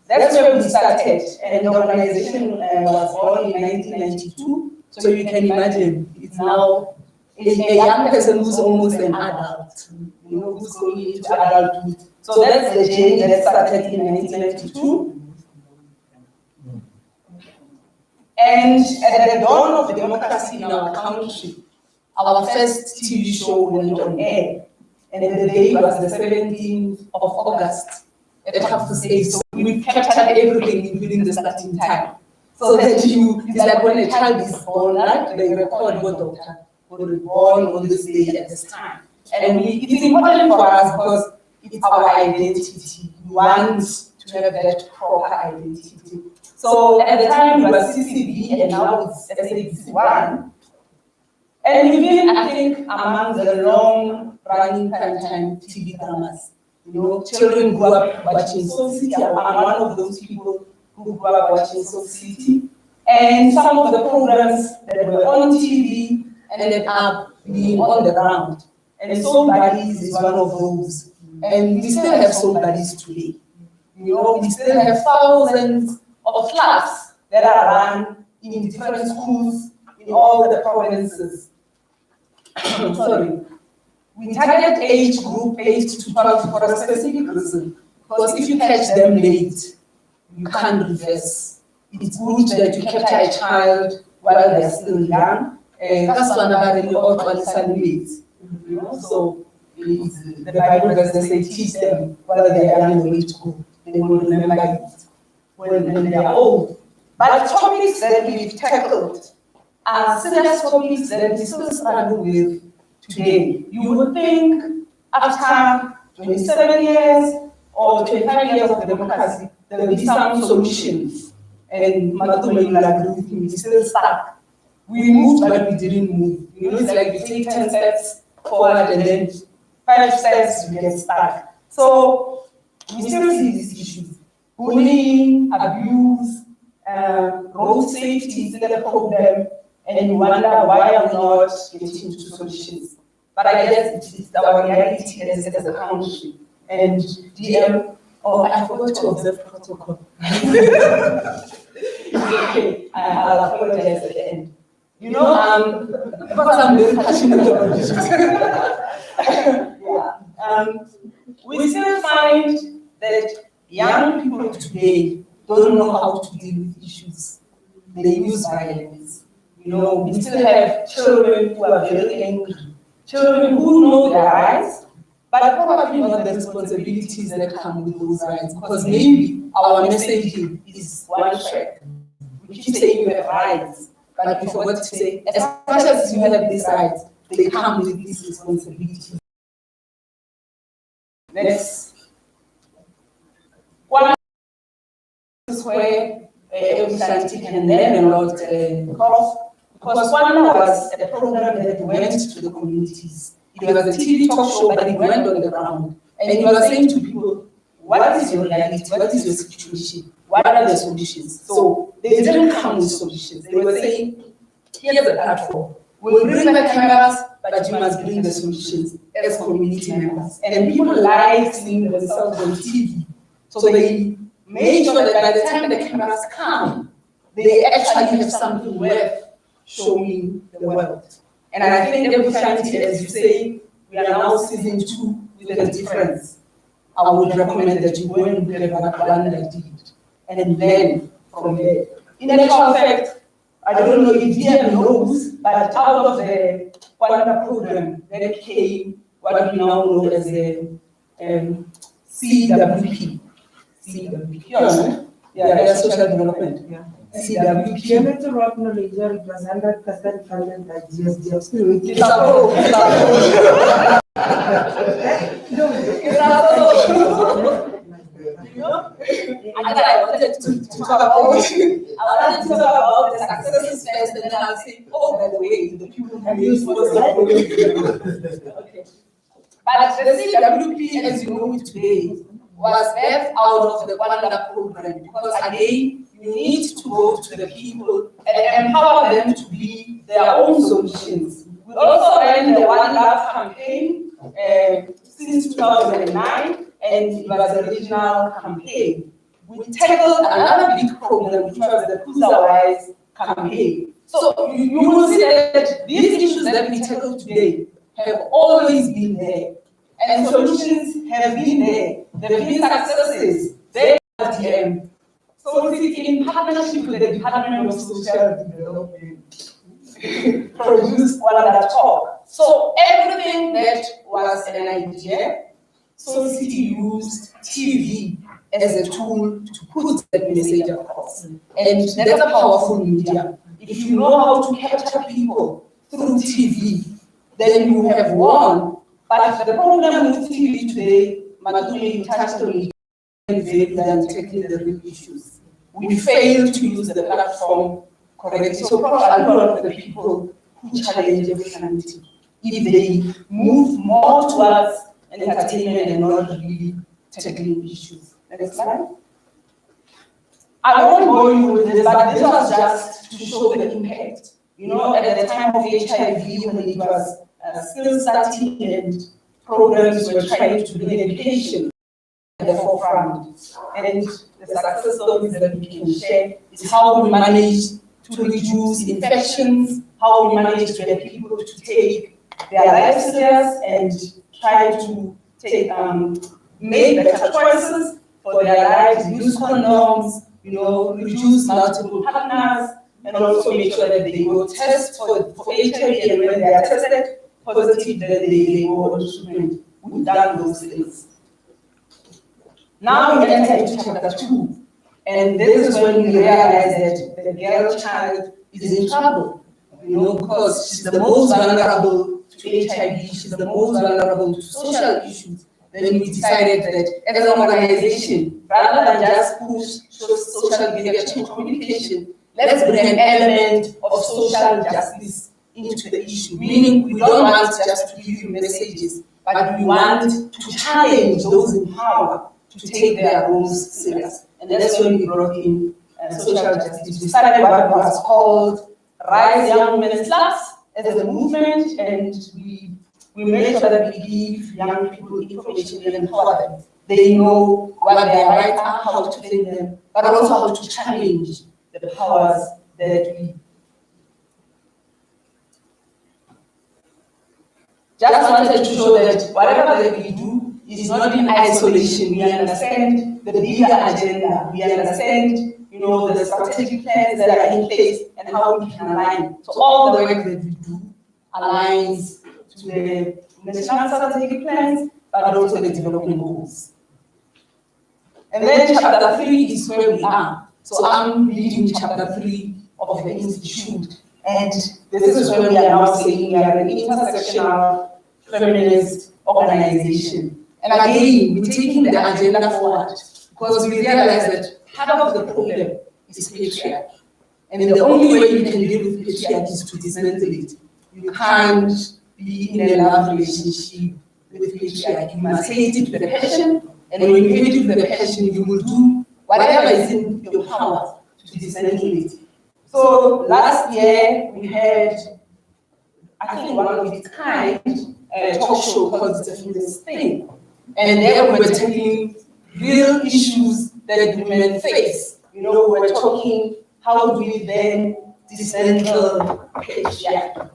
That's where we started, and the organization was born in 1992. So you can imagine, it's now a young person who's almost an adult, you know, who's going into adulthood. So that's the journey that started in 1992. And at the dawn of democracy in our country, our first TV show went on air. And the day was the 17th of August at 6:30. So we captured everything within the starting time. So that it's like when a child is born, right? They record what doctor was born on this day at this time. And it's important for us because it's our identity. We want to have that proper identity. So at the time it was CCB, and now it's SABC1. And we've been, I think, among the long-running time TV dramas. You know, children grew up watching Soul City. I'm one of those people who grew up watching Soul City. And some of the programs that were on TV ended up being on the ground. And Soul Buddies is one of those. And we still have Soul Buddies today. You know, we still have thousands of clubs that are run in different schools in all the provinces. Sorry. We target age group 8 to 12 for a specific reason. Because if you catch them late, you can't reverse. It's good that you capture a child while they're still young. That's one of the so the Bible verse say teach them while they are young the way to go. They will remember it when they are old. But the topics that we've tackled are serious topics that we still struggle with today. You would think after 27 years or 25 years of democracy, there will be some solutions. And Matume will agree with me, we're still stuck. We moved, but we didn't move. You know, it's like we take 10 steps forward and then 5 steps, we get stuck. So we still see these issues. Bullying, abuse, road safety is still a problem, and you wonder why are we not getting to solutions. But I guess it's our reality as a country. And DM, I forgot to observe protocol. Okay, I'll apologize at the end. You know, because I'm very passionate about this. We still find that young people today don't know how to deal with issues. They use violence. You know, we still have children who are very angry, children who know their rights, but probably not the responsibilities that come with those rights. Because maybe our messaging is one track. We keep saying you have rights, but we forgot to say, as much as you have these rights, they come with these responsibilities. Next. One is where everything can learn a lot because one was a program that went to the communities. It was a TV talk show, but it went on the ground. And it was saying to people, what is your reality? What is your situation? What are the solutions? So they didn't come with solutions. They were saying, here's a platform. We'll bring the cameras, but you must bring the solutions as community members. And people like seeing themselves on TV. So they made sure that by the time the cameras come, they actually have something worth showing the world. And I think every time, as you say, we are now season 2 with a difference. I would recommend that you go and look at what one that did. And then from there. In actual fact, I don't know if DM knows, but out of the Wanda program, there came what we now know as the CWP. CWP, yeah, social development. Yeah. CWP. It was 100% funded by DSD. And I wanted to talk about the successes first, and then I'll say, oh, by the way, the people who use was okay. But the CWP, as you know it today, was birthed out of the Wanda program because again, you need to go to the people and empower them to be their own solutions. We also ran the One Love campaign since 2009, and it was a regional campaign. We tackled another big problem, which was the Kuzawise campaign. So you will see that these issues that we tackle today have always been there, and solutions have been there. There have been successes. They are DM. So in partnership with the Department of Social Development, produced one that talk. So everything that was an idea, so City used TV as a tool to put that message across. And that's a powerful media. If you know how to capture people through TV, then you have won. But the problem with TV today, Matuli, you touched on it, than tackling the real issues. We fail to use the platform correctly. So probably a lot of the people who challenge everything, if they move more towards entertainment and not really tackling issues. Next slide. I won't bore you with this, but this was just to show the impact. You know, at the time of HIV, when it was still starting and programs were trying to bring education at the forefront. And the success stories that we can share is how we managed to reduce infections, how we managed to get people to take their life serious and try to take make better choices for their lives, use condoms, you know, reduce multiple partners, and also make sure that they go test for HIV, and when they are tested positive, then they go on treatment. We've done those things. Now we enter into chapter 2, and this is when we realize that the girl child is in trouble, because she's the most vulnerable to HIV, she's the most vulnerable to social issues. Then we decided that as an organization, rather than just push social behavior change communication, let's bring an element of social justice into the issue. Meaning, we don't want just to give you messages, but we want to challenge those in power to take their roles serious. And that's when we brought in social justice. We started what was called Rise Young Women's Clubs as a movement, and we made sure that we give young people information and empower them. They know what their rights are, how to claim them, but also how to challenge the powers that we just wanted to show that whatever that we do is not in isolation. We understand the bigger agenda. We understand, the strategic plans that are in place and how we can align. So all the work that we do aligns to the national strategic plans, but also the development goals. And then chapter 3 is where we are. So I'm leading chapter 3 of the institute. And this is where we are now saying we are an intersectional feminist organization. And again, we're taking the agenda forward because we realize that part of the problem is patriarchy. And the only way you can deal with patriarchy is to dismantle it. You can't be in a love relationship with patriarchy. You must hate it with a passion. And when you hate it with a passion, you will do whatever is in your power to dismantle it. So last year, we had, I think, one of its kind, a talk show called The Feminist Thing. And there we were taking real issues that women face. We were talking, how do we then dismantle patriarchy?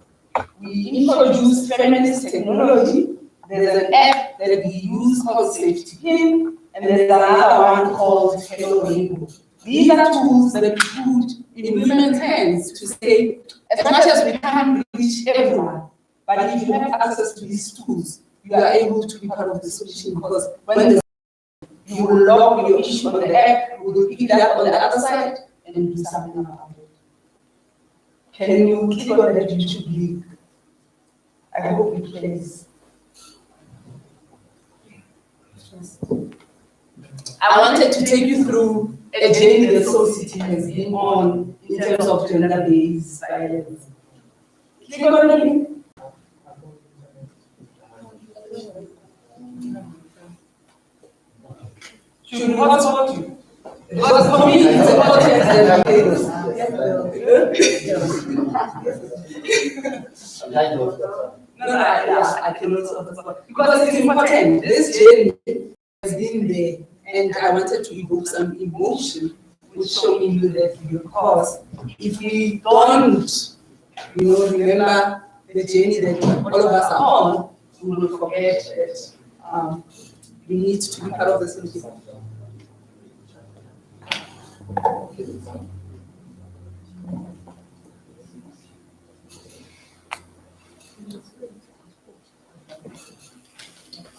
We introduced feminist technology. There's an app that we use called Safety Pin, and there's another one called Hello Rainbow. These are tools that we put in women's hands to say, as much as we can't reach everyone, but if you have access to these tools, you are able to be part of the solution, because when you will log your issue on the app, you will pick it up on the other side and do something about it. Can you click on that YouTube link? I hope it plays. I wanted to take you through a journey that Soul City has been on in terms of gender-based violence. Click on the link. Should we hotspot you? Because for me, it's important that we I cannot hotspot. Because it's important. This journey has been there, and I wanted to evoke some emotion with showing you that because if we don't, remember the journey that all of us are on, we will forget that we need to be part of the solution.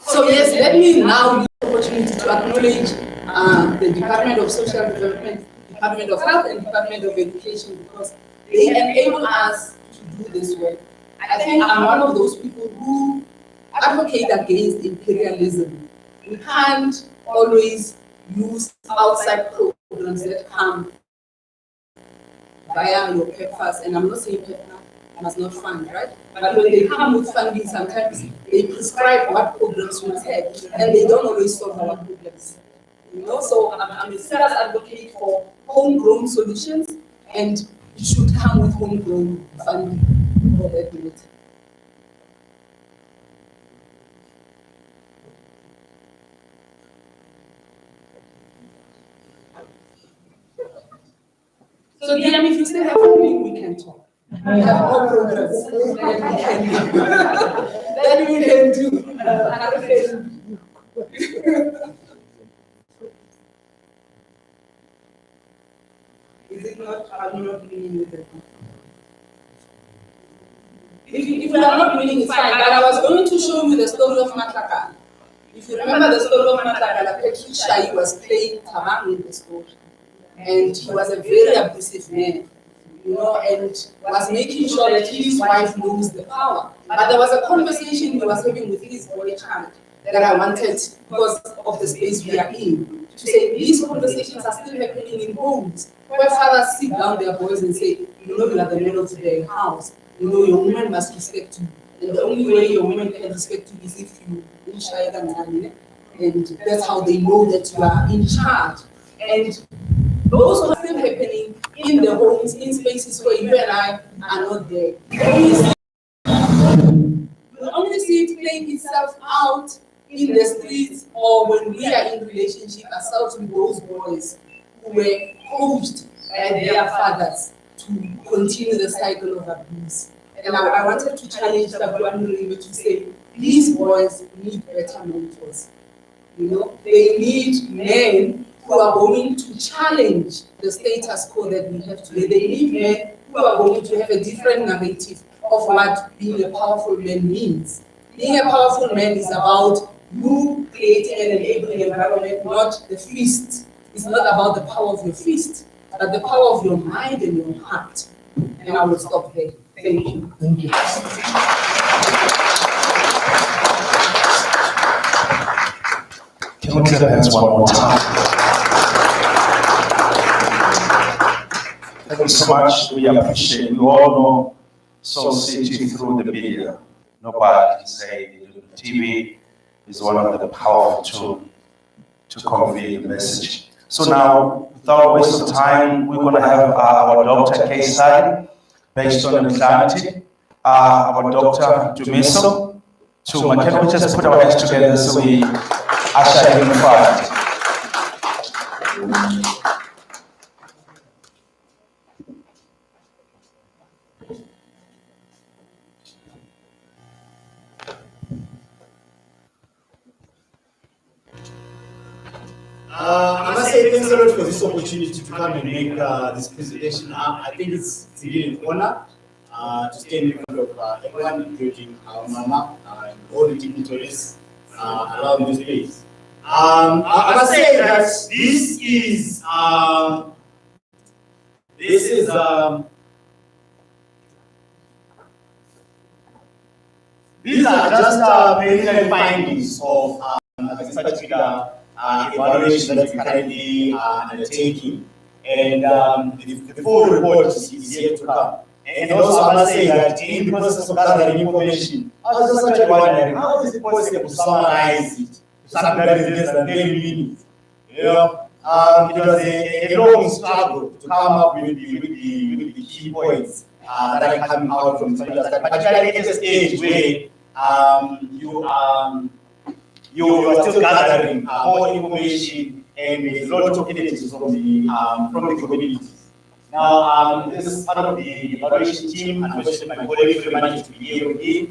So yes, let me now use the opportunity to acknowledge the Department of Social Development, Department of Health, and Department of Education, because they enable us to do this work. I think I'm one of those people who advocate against imperialism. We can't always use outside programs that come via your papers, and I'm not saying PEPFAR must not fund, right? But when they come with funding, sometimes they prescribe what programs we must have, and they don't always solve our problems. So I'm a serious advocate for homegrown solutions, and it should come with homegrown funding for that unit. So Liam, if you still have funding, we can talk. We have more programs that we can do. Is it not? are we not winning with them? If we are not winning, it's fine. But I was going to show you the story of Matlakala. If you remember the story of Matlakala, Patricia was playing Takuwani in the story. And he was a very abusive man, you know, and was making sure that his wife knows the power. But there was a conversation he was having with his boy child that I wanted, because of the space we are in, to say these conversations are still happening in homes, where fathers sit down their boys and say, you know, you are the man of the house. You know, your woman must respect you. And the only way your woman can respect you is if you and that's how they know that you are in charge. And those are still happening in the homes, in spaces where you and I are not there. We only see it playing itself out in the streets or when we are in relationship ourselves with those boys who were coached by their fathers to continue the cycle of abuse. And I wanted to challenge Takuwani to say, these boys need better mentors. You know, they need men who are going to challenge the status quo that we have today. They need men who are going to have a different narrative of what being a powerful man means. Being a powerful man is about you creating an enabling environment, not the fist. It's not about the power of your fist, but the power of your mind and your heart. And I will stop there. Thank you. Thank you. Can we clap hands one more time? Thank you so much. We appreciate it. We all know Soul City through the media. Nobody can say TV is one of the powerful tools to convey the message. So now, without waste of time, we're going to have our doctor case study based on the clarity. Our Dr. Dumiso, can we just put our hands together so we usher him in front? I must say thanks a lot for this opportunity to come and make this presentation. I think it's really an honor to stand in front of everyone, including our mama and all the dignitaries around this place. I must say that these are just preliminary findings of this particular evaluation that we're currently undertaking, and the full report is yet to come. And also, I must say that in the process of gathering information, I was just actually wondering, how is it possible to summarize it to something that is less than 10 minutes? You know, it was a long struggle to come up with the key points that are coming out from this particular study, particularly at a stage where you are still gathering more information, and there's a lot of evidence from the communities. Now, this is part of the evaluation team. Unfortunately, my colleague managed to be here with me.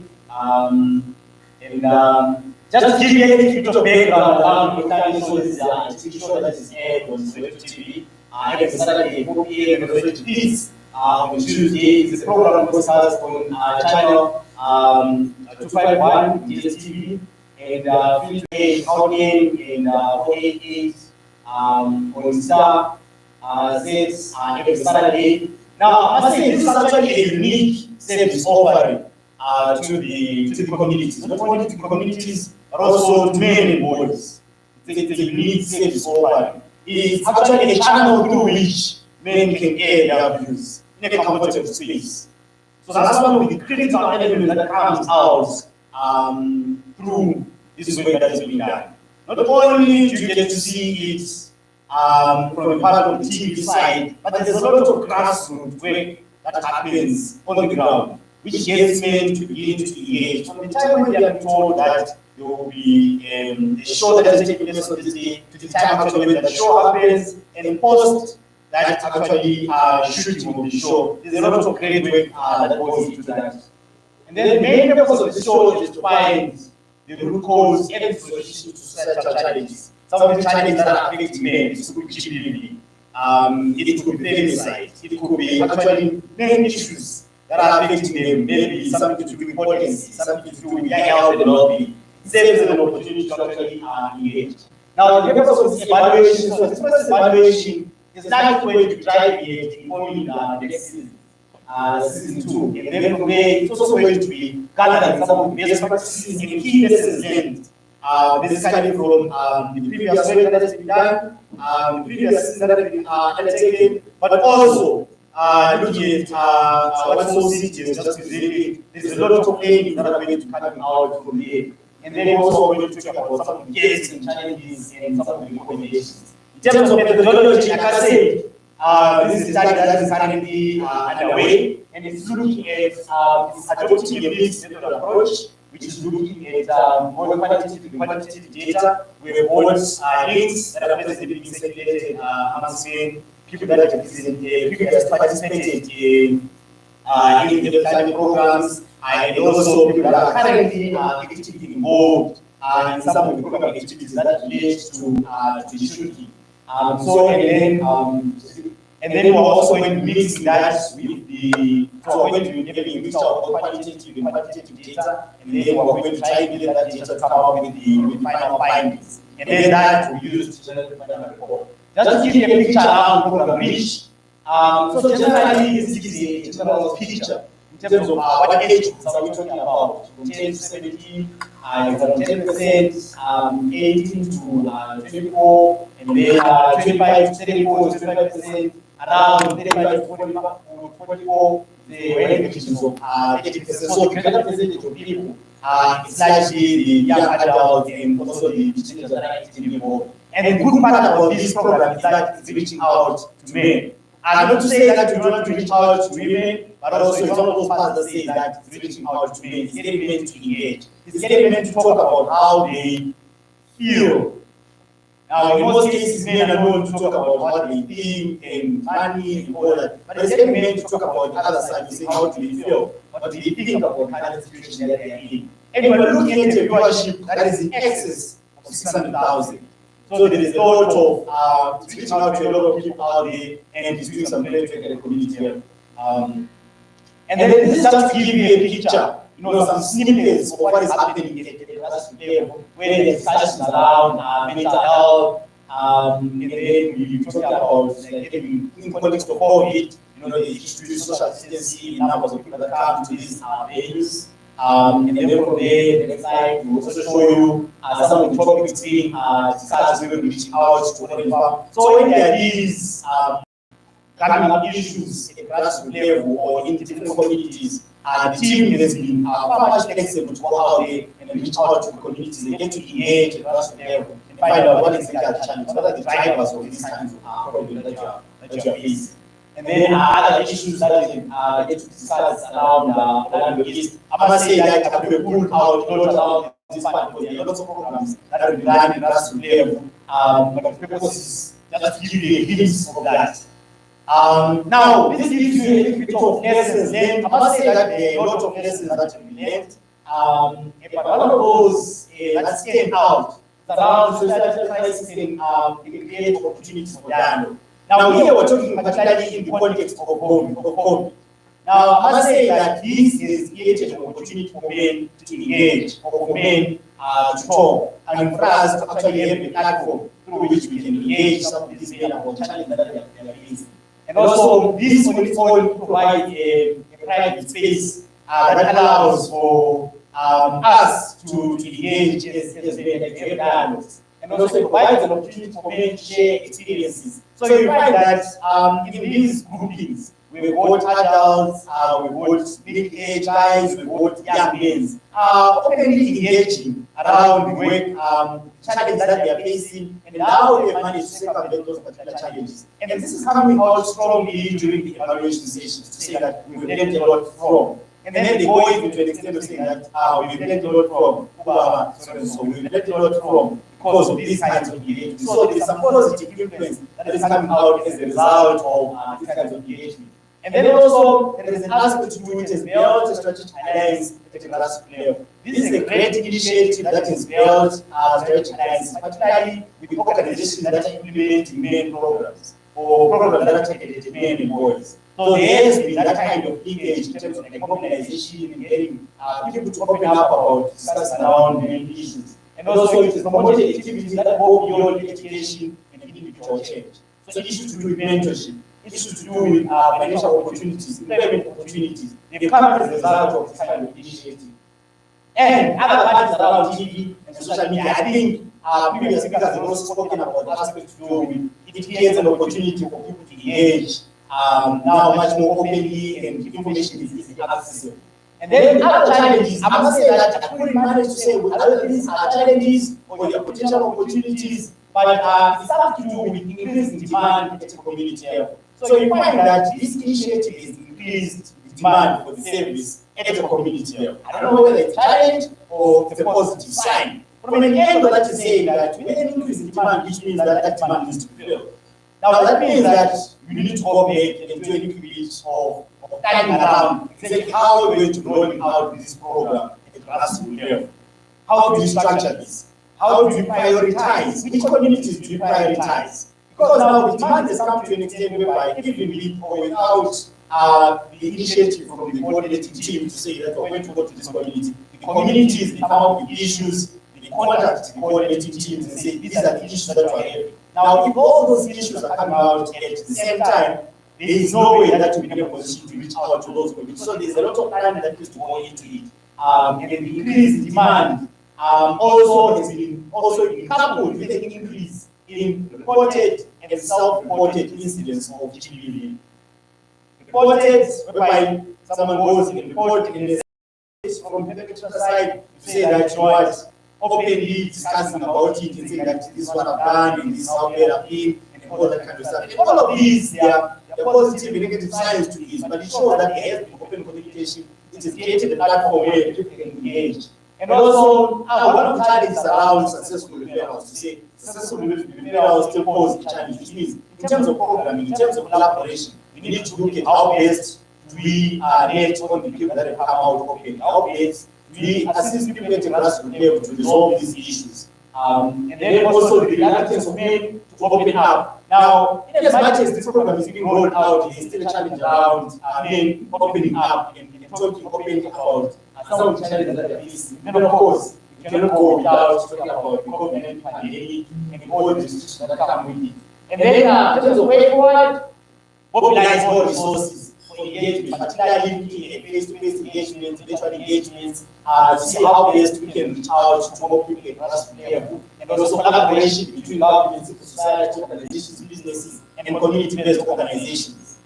Just to give you a little bit of background around the study, so this is a show that is aired on Soweto TV every Saturday, 4 p.m. and also this on Tuesday. It's a program broadcast on channel 251 DSD. And Tuesday, Outgain in 488 on Star Z every Saturday. Now, I must say, this is actually a unique service offering to the communities. Not only to communities, but also to men and boys. It's a unique service offering. It's actually a channel through which men can air their views in a comfortable space. So that's one of the critical elements that comes out through this work that is being done. Not only do you get to see it from a part of the TV side, but there's a lot of grassroots work that happens on the ground, which gets men to begin to engage. From the time when they are told that there will be a show that is taking place on this day, to the time actually when the show happens, and post that actually shooting of the show, there's a lot of great work that goes into that. And then the main purpose of the show is to find the root cause and solutions to such challenges. Some of the challenges that affect men is quick living. it could be femicide, it could be actually many issues that are affecting them, maybe something to do with potency, something to do with young health and well-being. It serves as an opportunity to actually engage. Now, the purpose of this evaluation, so this first evaluation is not going to drive it in forming the next season. Season 2, and then from there, it's also going to be gathering some of the best practices and key lessons learned, basically from the previous work that has been done, the previous seasons that have been undertaken, but also looking at what society has just presented. There's a lot of learning that are going to come out from here. And then also going to talk about some of the gains and challenges and some of the recommendations. In terms of methodology, like I said, this is a study that is currently underway, and it's looking at it's adopting a mixed method approach, which is looking at more quantitative and quantitative data. We have both links that are presently being circulated amongst people that have participated in the climate programs, and also people that are currently actively involved in some of the program activities that relate to the shooting. And then we're also going to be mixing that with the, so we're going to be mixing our quantitative and quantitative data, and then we're going to try and build that data to come out with the final findings. And then that will be used to generate the final report. Just to give you a picture around program reach. So generally, this gives a general picture in terms of what age groups are we talking about. From 10 to 17, it's around 10%, 18 to 24, and then 25 to 34 to 25%, around 35 to 44, the ranges of 80%. So the greater percentage of people, it's largely the young adults and also the teenagers that are actively involved. And the good part about this program is that it's reaching out to men. And not to say that we don't want to reach out to women, but also it's one of those parts that say that it's reaching out to men. It's getting men to engage. It's getting men to talk about how they feel. Now, in most cases, men are known to talk about what they think and money and all that. But it's getting men to talk about the other side, to say how do they feel, what do they think about the kind of situation that they are in. And we're looking at a viewership that is in excess of 600,000. So there is a lot of reaching out to a lot of people out there, and it's doing some great work in the community. And then this is just to give you a picture, some snippets of what is happening at the grassroots level, where there is discussions around mental health, and then we talking about in context of COVID, the issue of social distancing, numbers of people that come to these venues. And then from there, the next slide, we also show you some of the topics being discussed, we will be reaching out to whatever. So when there are these coming up issues at the grassroots level or in different communities, the team has been far much flexible to go out there and reach out to the communities and get to engage at the grassroots level and find out what exactly are the challenges, what are the drivers of these kinds of problems that you are facing. And then other issues that get to discuss around Orlando East. I must say that we pulled out a lot around this part because there are lots of programs that have been done in the grassroots level. But the purpose is just to give you a glimpse of that. Now, this gives you a little bit of lessons learned. I must say that there are a lot of lessons that have been learned. But one of those that stand out is around societal crisis and create opportunities for dialogue. Now, here we're talking particularly in the context of COVID. Now, I must say that this is created an opportunity for men to engage, or for men to talk, and for us to actually have a platform through which we can engage some of these men about challenges that they are facing. And also, this on its own provides a private space that allows for us to engage as men and have dialogues. And also it provides an opportunity for men to share experiences. So you find that in these groupings, we've got adults, we've got middle-aged guys, we've got young men, openly engaging around the work challenges that they are facing and how they manage to circumvent those particular challenges. And this is coming out strongly during the evaluation sessions to say that we've learned a lot from. And then they go into an extent of saying that we've learned a lot from Obama, so we've learned a lot from because of these kinds of engagement. So there is some positive influence that is coming out as a result of these kinds of engagement. And then also, there is an aspect to it as well, the strategic alliance at the grassroots level. This is a great initiative that is built strategic alliance, particularly with organizations that are implementing main programs. or programs that are targeted at men and boys. So there has been that kind of linkage in terms of like organization and getting people to open up about discuss around many issues. And also it is promoted activities that go beyond education and individual change. So issues to do with mentorship, issues to do with financial opportunities, employment opportunities, they come as a result of this kind of initiative. And other parties around TV and social media, I think previous speakers have also spoken about the aspects to do with it creates an opportunity for people to engage now much more openly and information is easily accessible. And then other challenges, I must say that I couldn't manage to say whether these are challenges or the potential opportunities, but it's something to do with increasing demand at the community level. So you find that this initiative is increased demand for the service at the community level. I don't know whether it's a challenge or it's a positive sign. From an angle that is saying that with an increase in demand, which means that that demand needs to be filled. Now that means that you need to go back and do a little bit of time around exactly how we're going to roll out this program at the grassroots level. How do you structure this? How do you prioritize? Which communities do you prioritize? Because now the demand has come to an extent whereby even with or without the initiative from the coordinating team to say that we're going to go to this community, the communities they come up with issues, they contact the coordinating teams and say these are the issues that we're having. Now, if all those issues are coming out at the same time, there is no way that we'll be in a position to reach out to those communities. So there's a lot of time that needs to go into it. And the increase in demand also has been coupled with an increase in reported and self-reported incidents of GBV. Reported, whereby someone goes and reports in the from the perpetrator side to say that you know what, openly discussing about it and saying that this is what I've done and this is how bad I've been and all that kind of stuff. And all of these, there are positive and negative sides to this, but it shows that there has been open communication. It has created a platform where people can engage. And also, one of the challenges around successful referrals, to say successful referrals still pose a challenge, which means in terms of programming, in terms of collaboration, we need to look at how best we net on the people that have come out open, how best we assist people at the grassroots level to resolve these issues. And then also the reluctance of men to open up. Now, in as much as this program is being rolled out, there is still a challenge around men opening up and talking openly about some of the challenges that they are facing. And of course, we cannot go without talking about the COVID-19 pandemic and all the restrictions that come with it. And then, in terms of way forward, mobilize more resources for engagement, particularly looking at face-to-face engagements, virtual engagements, to see how best we can reach out to more people at grassroots level, and also collaboration between government, civil society, organizations, businesses, and community-based organizations.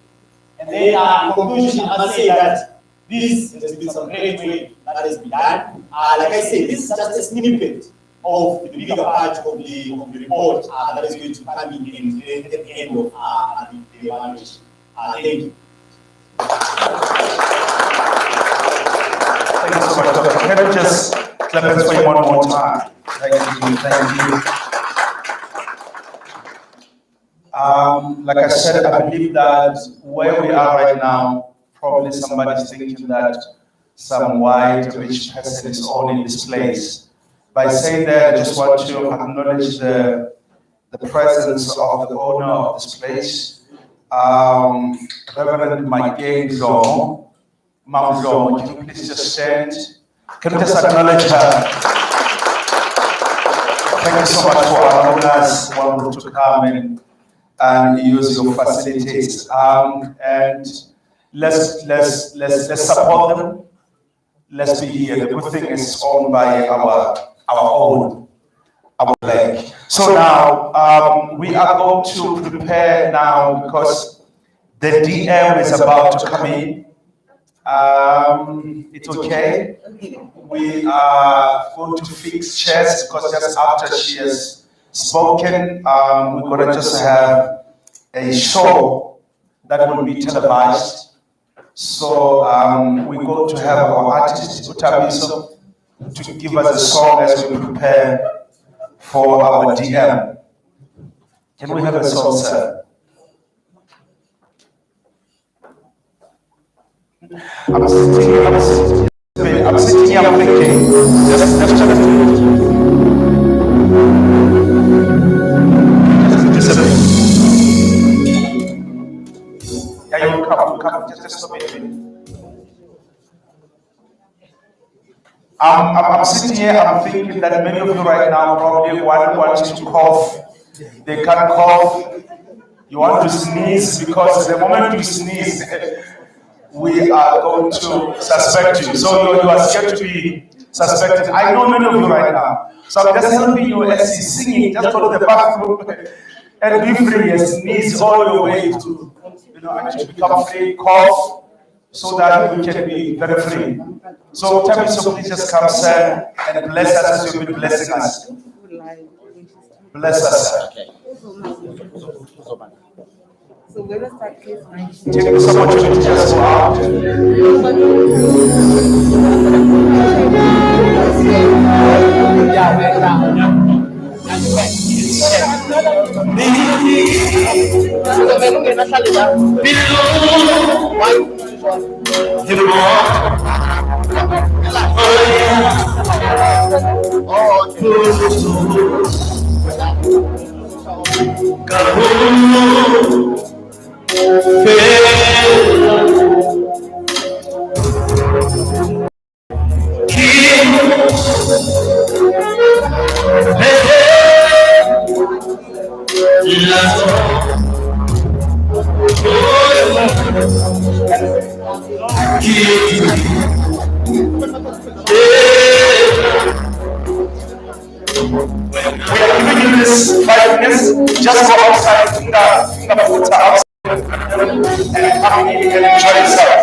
And then, in conclusion, I must say that this has been some great work that has been done. Like I said, this is just a snippet of the bigger part of the report that is going to come in at the end of the evaluation. Thank you. Thank you so much, Dr. Can we just clap hands for you one more time? Thank you, thank you. Like I said, I believe that where we are right now, probably somebody's thinking that some white rich person is owning this place. By saying that, I just want to acknowledge the presence of the owner of this place, Reverend Mike Zomo. Mom Zomo, can you please just stand? Can we just acknowledge her? Thank you so much for allowing us to come and use your facilities. And let's support them. Let's be here. The good thing is owned by our own, our lake. So now we are going to prepare now because the DM is about to come in. It's okay. We are going to fix chairs because just after she has spoken, we're going to just have a show that will be televised. So we're going to have our artist Utabiso to give us a song as we prepare for our DM. Can we have a song, sir? I'm sitting here, I'm thinking, just a minute. just stop it. I'm sitting here, I'm thinking that many of you right now probably want to cough. They can't cough. You want to sneeze because the moment you sneeze, we are going to suspect you. So you are scared to be suspected. I know many of you right now. So I'm just helping you as you're singing, just go to the bathroom and be free and sneeze all your way to, actually become free, cough, so that we can be very free. So Tabi, so please just come, sir, and bless us as you've been blessing us. Bless us, sir. So where does that case Take this opportunity to just go out. We are giving you this 5 minutes, just go outside in the water outside and come in and enjoy yourself.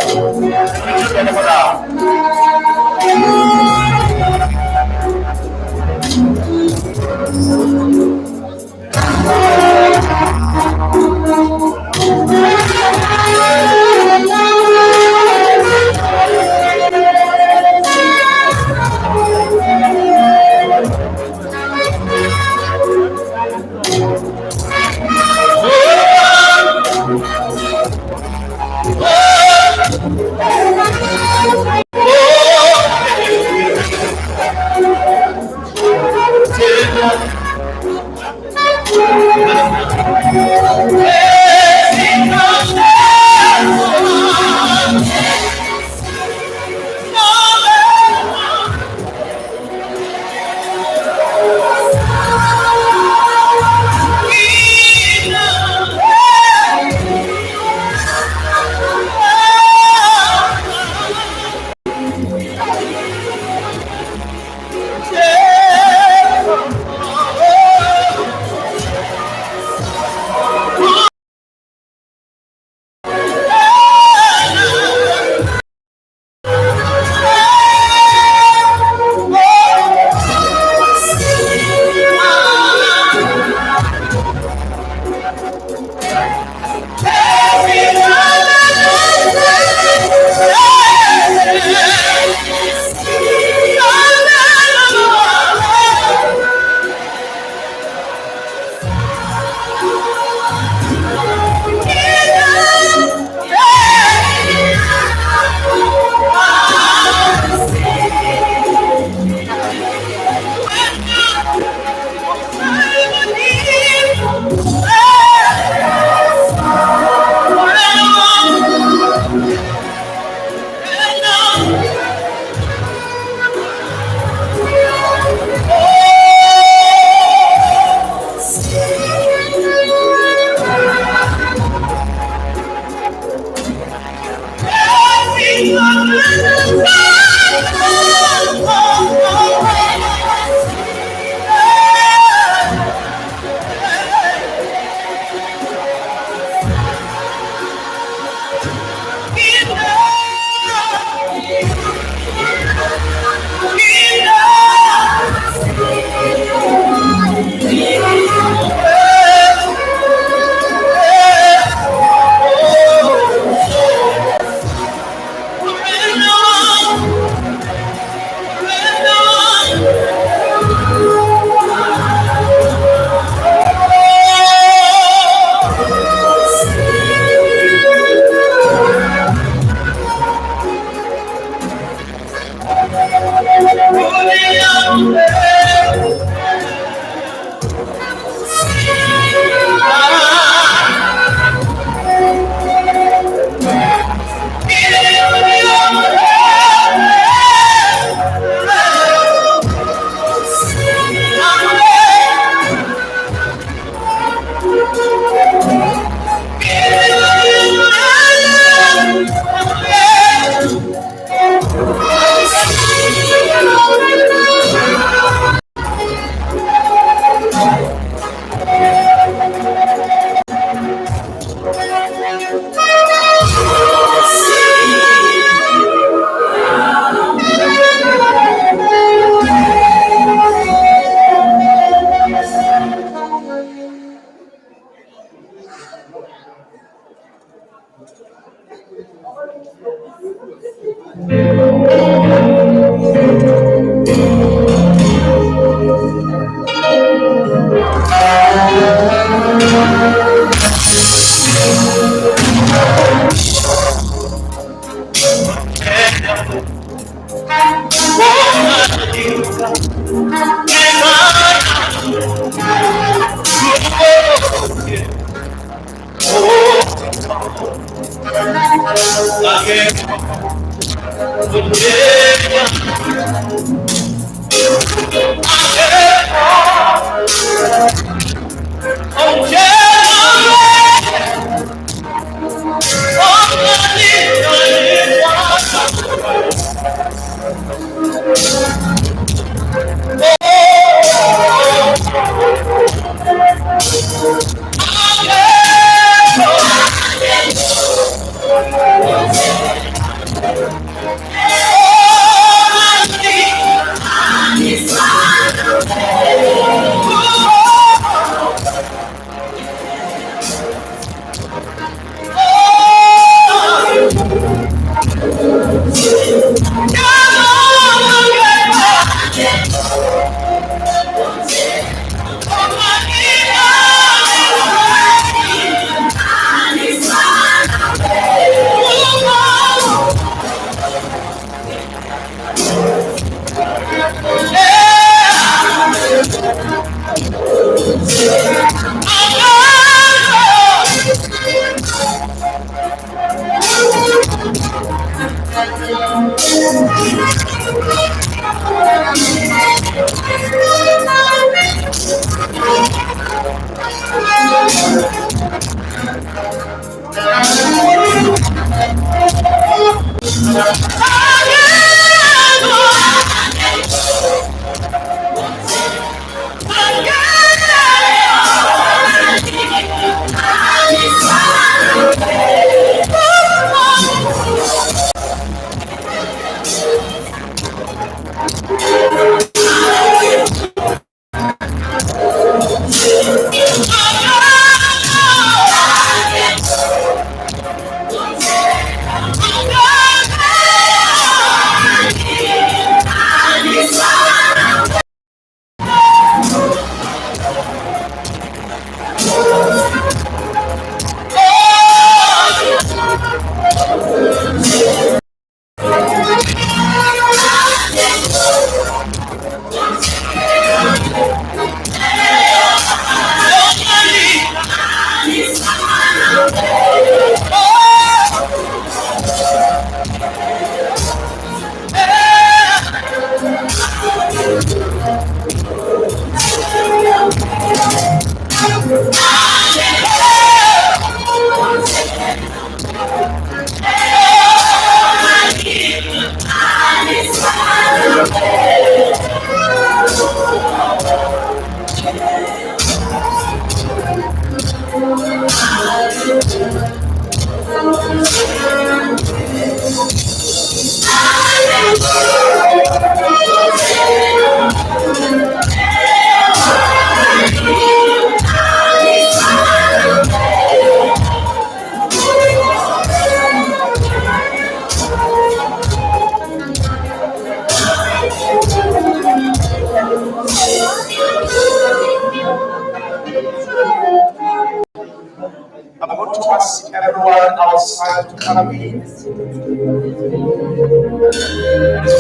I'm going to ask everyone outside to come in. It's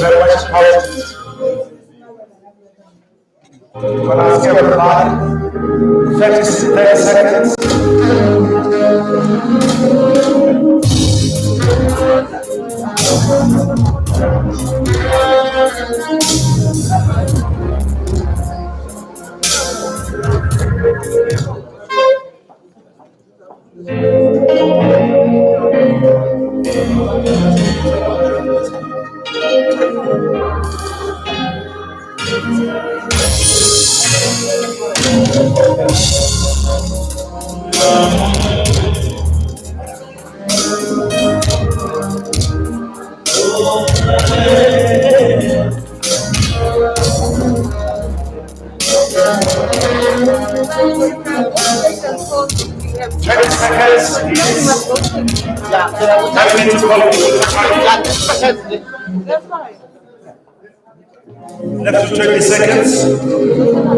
very much important. I'm going to ask everybody 30 seconds. Left to 20 seconds.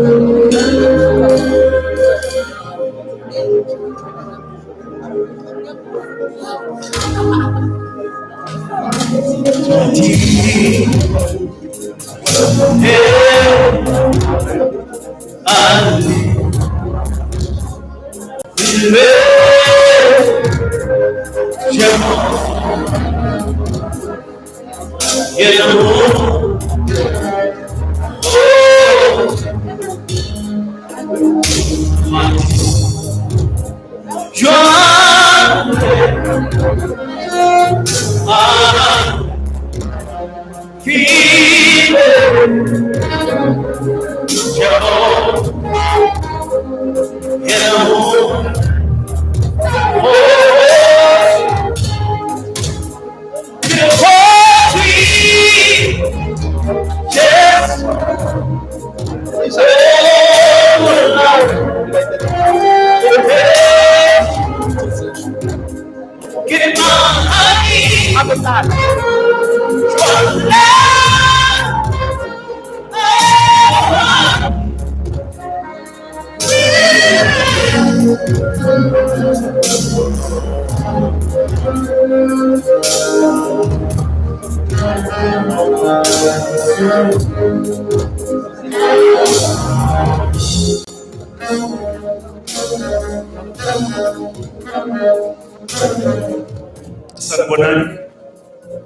Takuwani,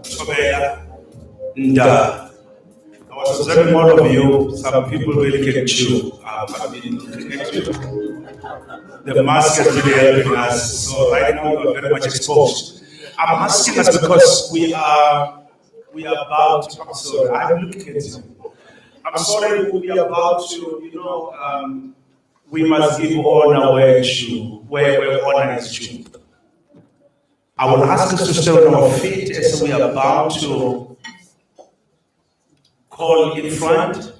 Kobela, Nda. I was observing all of you. Some people really can chew. I've been looking at you. The mask has really helping us. So right now you are very much exposed. I'm asking us because we are about to, I'm sorry, I'm looking at you. I'm sorry, we are about to, we must give honor where honor is due. I will ask us to stay on our feet as we are about to call in front.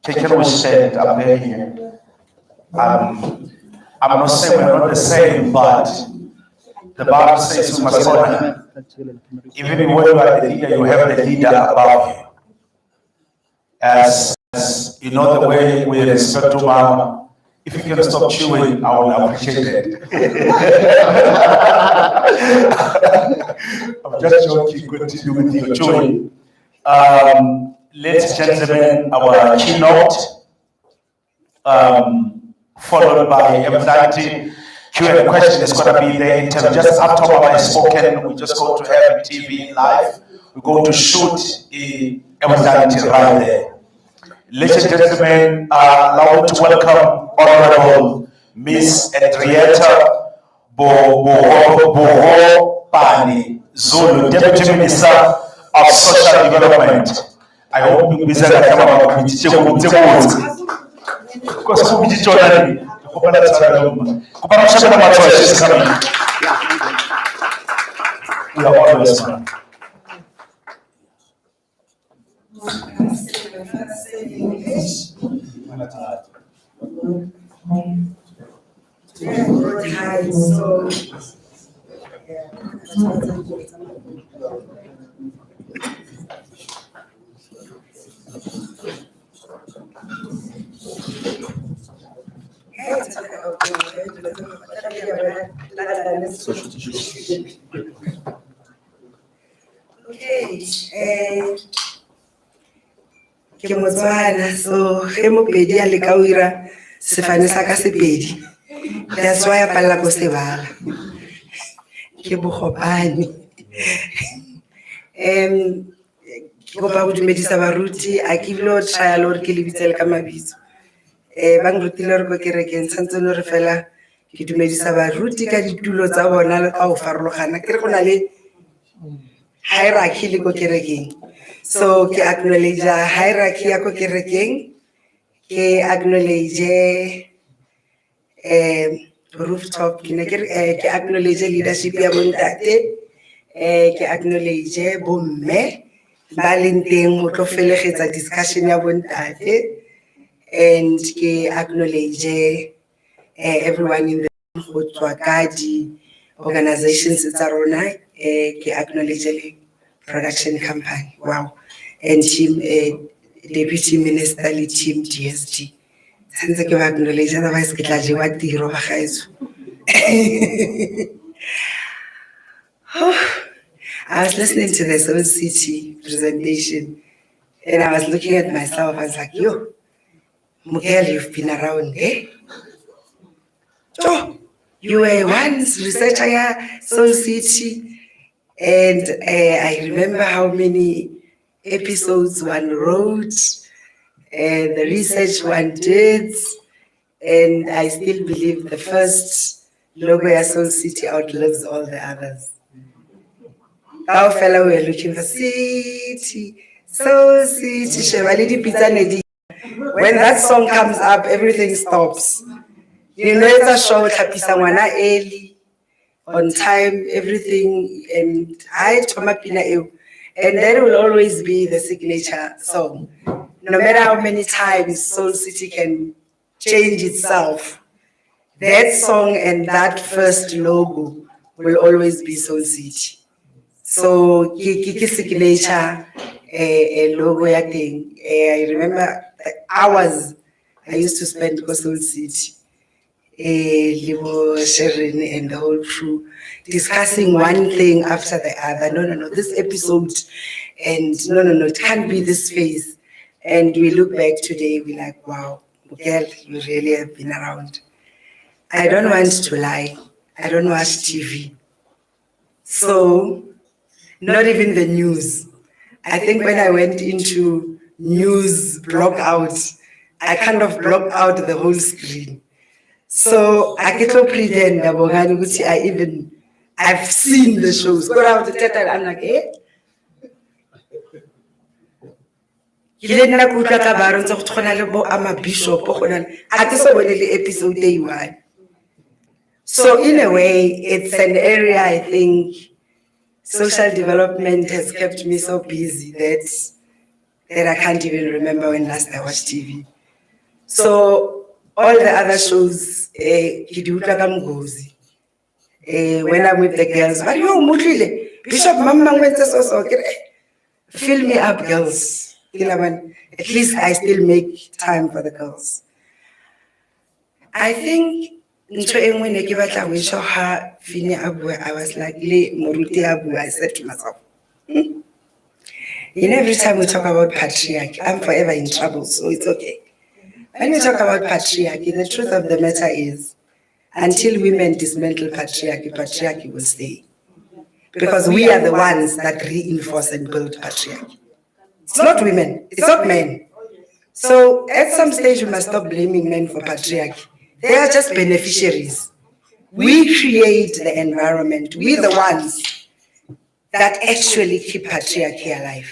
Can we stand up here? I'm not saying we're not the same, but the Bible says we must honor. Even when you are the leader, you have the leader above you. As you know the way we respect to Mama, if you can stop chewing, I will appreciate it. I'm just joking, continue with your chewing. Ladies and gentlemen, our keynote, followed by everybody. Q&A question is going to be there in terms just after Mama has spoken. We're just going to have TV live. We're going to shoot everybody right there. Ladies and gentlemen, allow me to welcome Honorable Miss Henrietta Bohopani Zulu, Deputy Minister of Social Development. I hope you visit the camera because who did you join? We are always man. Ke Motswana, so ge Mopedi a leka o ira sefane sa ka Sepedi. That's why I palla go se bala. Ke Bogopane. Ke kopa go dumedisa baruti, a ke bile o try le gore ke le bitsele ka mabitso. Ba nrutile gore ko kerekeng tshwantse no re fela ke dumedisa baruti ka ditulo tsa bona le ka go farologana. Ke re go na le hierarchy le ko kerekeng. So ke acknowledge hierarchy ya ko kerekeng, ke acknowledge rooftop, ke acknowledge leadership ya bontate, ke acknowledge bomme ba leng teng go tlo felegetsa discussion ya bontate, and ke acknowledge everyone in the go tswa ka di organizations tsa rona, ke acknowledge le production company, wow, and team Deputy Minister le team DSD. Since ke ba acknowledge, otherwise ke tla jewa tiro ba gaetso. I was listening to the Soul City presentation and I was looking at myself. I was like, yo, Miguel, you've been around, eh? Oh, you were once researcher at Soul City. And I remember how many episodes one wrote, and the research one did, and I still believe the first logo of Soul City outlives all the others. Our fellow were looking for city, Soul City, Chevalidi Pizza Nedi. When that song comes up, everything stops. You know, it's a show, Tapisangwana early, on time, everything, and I Tomapina Ew. And that will always be the signature song. No matter how many times Soul City can change itself, that song and that first logo will always be Soul City. So, Kiki signature logo ya thing. I remember hours I used to spend with Soul City. Libo, Sharon, and the whole crew discussing one thing after the other. No, this episode, and no, it can't be this phase. And we look back today, we're like, wow, Miguel, you really have been around. I don't want to lie. I don't watch TV. So, not even the news. I think when I went into news block out, I kind of blocked out the whole screen. So I get to pretend I've seen the shows. Go out to theater, I'm like, eh? Ke le nna ke utlwa ka baro ntse go tshwana le bo ama bishop go nana a ke so bone le episode e one. So in a way, it's an area I think social development has kept me so busy that I can't even remember when last I watched TV. So all the other shows, ke di utlwa ka Mgozi. When I'm with the girls, but yo mutlile Bishop mama ngwentse so fill me up girls. At least I still make time for the girls. I think I was like, I said to myself, every time we talk about patriarchy, I'm forever in trouble, so it's okay. When we talk about patriarchy, the truth of the matter is, until women dismantle patriarchy, patriarchy will stay. Because we are the ones that reinforce and build patriarchy. It's not women, it's not men. So at some stage, we must stop blaming men for patriarchy. They are just beneficiaries. We create the environment. We're the ones that actually keep patriarchy alive.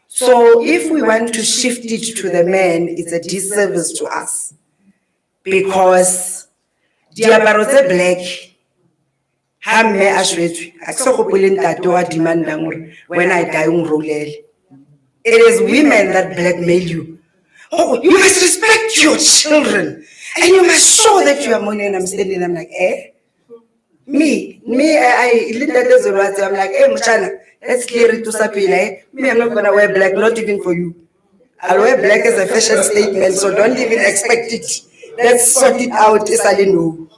So if we want to shift it to the men, it's a disservice to us. Because diaparo tse black, when I die, it is women that blackmail you. Oh, you must respect your children. And you must show that you are money. And I'm standing, I'm like, eh? Me, I'm like, eh, Muchana, let's clear it to Sapila, eh? Me, I'm not gonna wear black, not even for you. I'll wear black as a fashion statement, so don't even expect it. Let's sort it out, Isalino.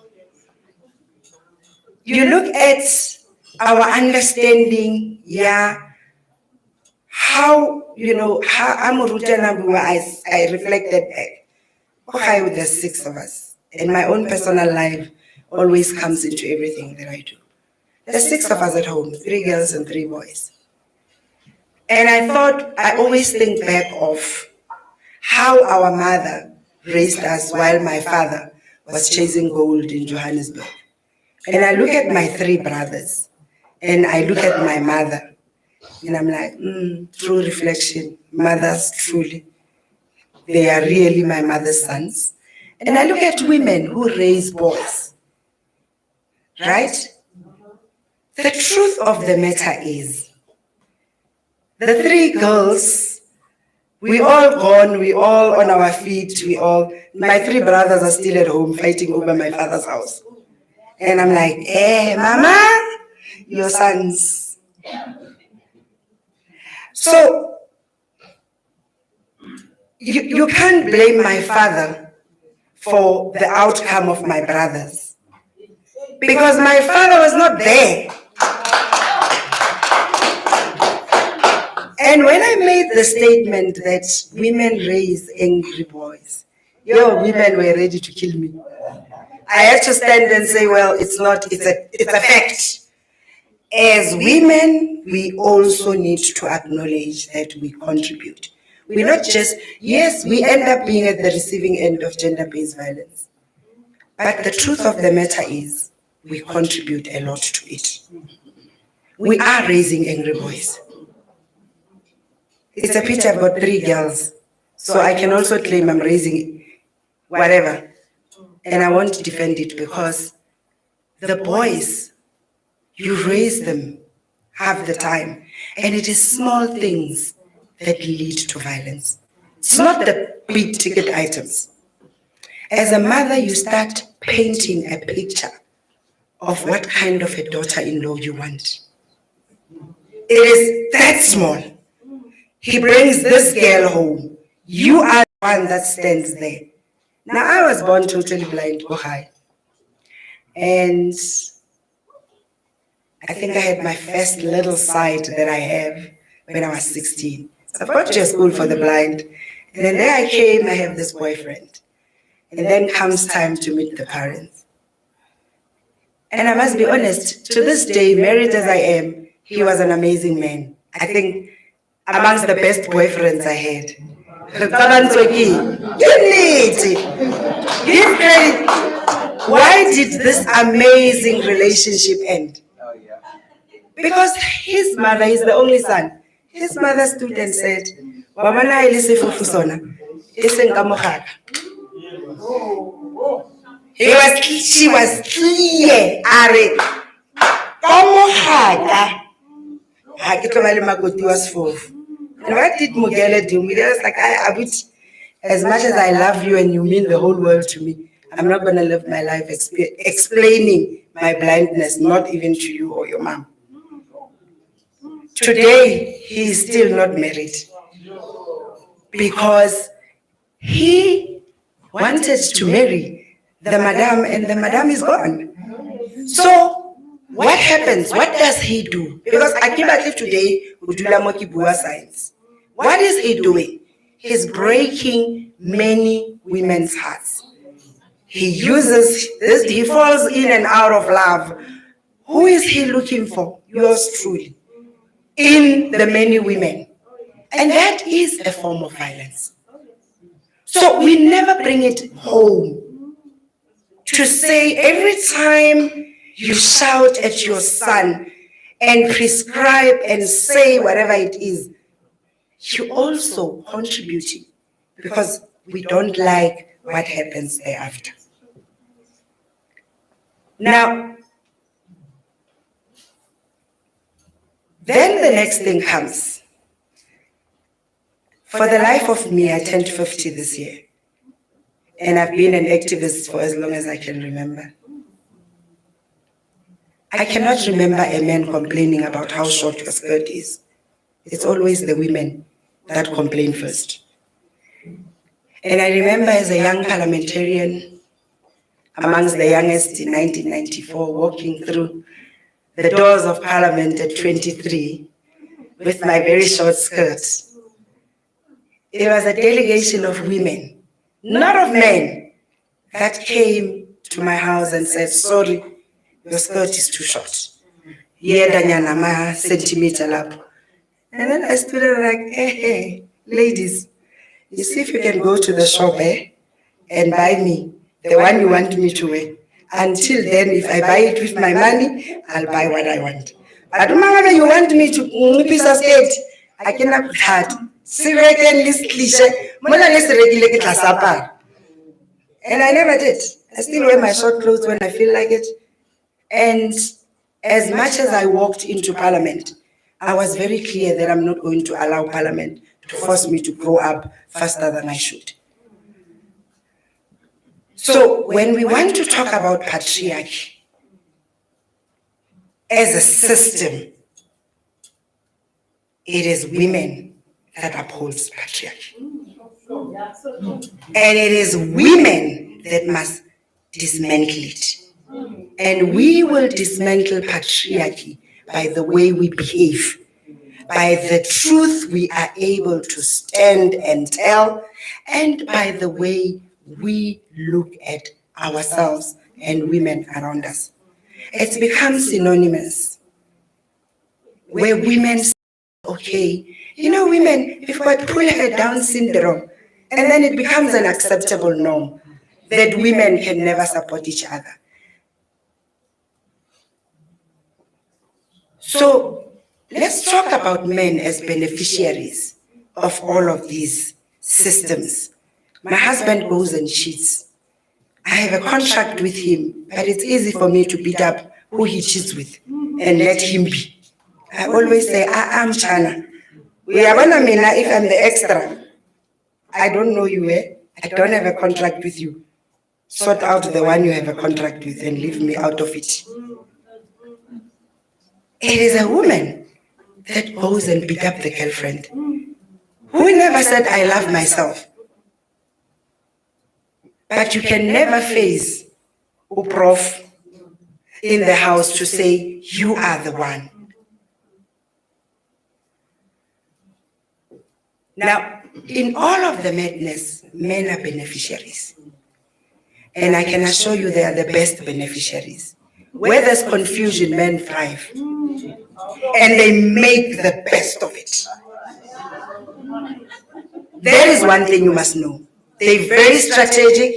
You look at our understanding, yeah, how, how I reflected back. Okay, with the six of us. And my own personal life always comes into everything that I do. There's six of us at home, 3 girls and 3 boys. And I always think back of how our mother raised us while my father was chasing gold in Johannesburg. And I look at my 3 brothers and I look at my mother and I'm like, true reflection, mothers truly. They are really my mother's sons. And I look at women who raise boys, right? The truth of the matter is, the 3 girls, we all gone, we all on our feet, my 3 brothers are still at home fighting over my father's house. And I'm like, mama, your sons. So, you can't blame my father for the outcome of my brothers. Because my father was not there. And when I made the statement that women raise angry boys, women were ready to kill me. I had to stand and say, well, it's a fact. As women, we also need to acknowledge that we contribute. We're not just, yes, we end up being at the receiving end of gender-based violence. But the truth of the matter is, we contribute a lot to it. We are raising angry boys. It's a pity I've got 3 girls, so I can also claim I'm raising whatever. And I want to defend it because the boys, you raise them half the time. And it is small things that lead to violence. It's not the big ticket items. As a mother, you start painting a picture of what kind of a daughter-in-law you want. It is that small. He brings this girl home. You are the one that stands there. Now, I was born totally blind, and I think I had my first little sight that I have when I was 16. So I've gone to a school for the blind. And then there I came, I have this boyfriend. And then comes time to meet the parents. And I must be honest, to this day, married as I am, he was an amazing man. I think amongst the best boyfriends I had. Give credit. Why did this amazing relationship end? Because his mother is the only son. His mother stood and said, "Wabana ilisifufu sona, isenkamokaka." She was clear. Are kamokaka. Hakitobali magoti was full. And what did Mugele do? Mugele was like, Abut, as much as I love you and you mean the whole world to me, I'm not going to live my life explaining my blindness, not even to you or your mom. Today, he is still not married because he wanted to marry the madam and the madam is gone. So, what happens? What does he do? Because Akibatli today, Udula Mokibua signs. What is he doing? He's breaking many women's hearts. He uses this, he falls in and out of love. Who is he looking for? Yours truly. In the many women. And that is a form of violence. So we never bring it home to say every time you shout at your son and prescribe and say whatever it is, you also contributing because we don't like what happens thereafter. Now, then the next thing comes. For the life of me, I turned 50 this year. And I've been an activist for as long as I can remember. I cannot remember a man complaining about how short your skirt is. It's always the women that complain first. And I remember as a young parliamentarian, amongst the youngest in 1994, walking through the doors of Parliament at 23 with my very short skirt. It was a delegation of women, not of men, that came to my house and said, "Sorry, your skirt is too short. Yedanyana centimeter lap." And then I stood there like, hey, ladies, you see if you can go to the shop and buy me the one you want me to wear. Until then, if I buy it with my money, I'll buy what I want. But whenever you want me to piece of skate, I cannot put hard. And I never did. I still wear my short clothes when I feel like it. And as much as I walked into Parliament, I was very clear that I'm not going to allow Parliament to force me to grow up faster than I should. So when we want to talk about patriarchy as a system, it is women that upholds patriarchy. And it is women that must dismantle it. And we will dismantle patriarchy by the way we behave, by the truth we are able to stand and tell, and by the way we look at ourselves and women around us. It's become synonymous, where women say, okay, you know, women, we've got pull her down syndrome, and then it becomes an acceptable norm that women can never support each other. So let's talk about men as beneficiaries of all of these systems. My husband goes and cheats. I have a contract with him, but it's easy for me to beat up who he cheats with and let him be. I always say, I'm Chana. If I'm the extra, I don't know you, I don't have a contract with you. Sort out the one you have a contract with and leave me out of it. It is a woman that goes and beat up the girlfriend who never said, I love myself. But you can never face a prof in the house to say, you are the one. Now, in all of the madness, men are beneficiaries. And I can assure you they are the best beneficiaries. Where there's confusion, men thrive. And they make the best of it. There is one thing you must know. They're very strategic.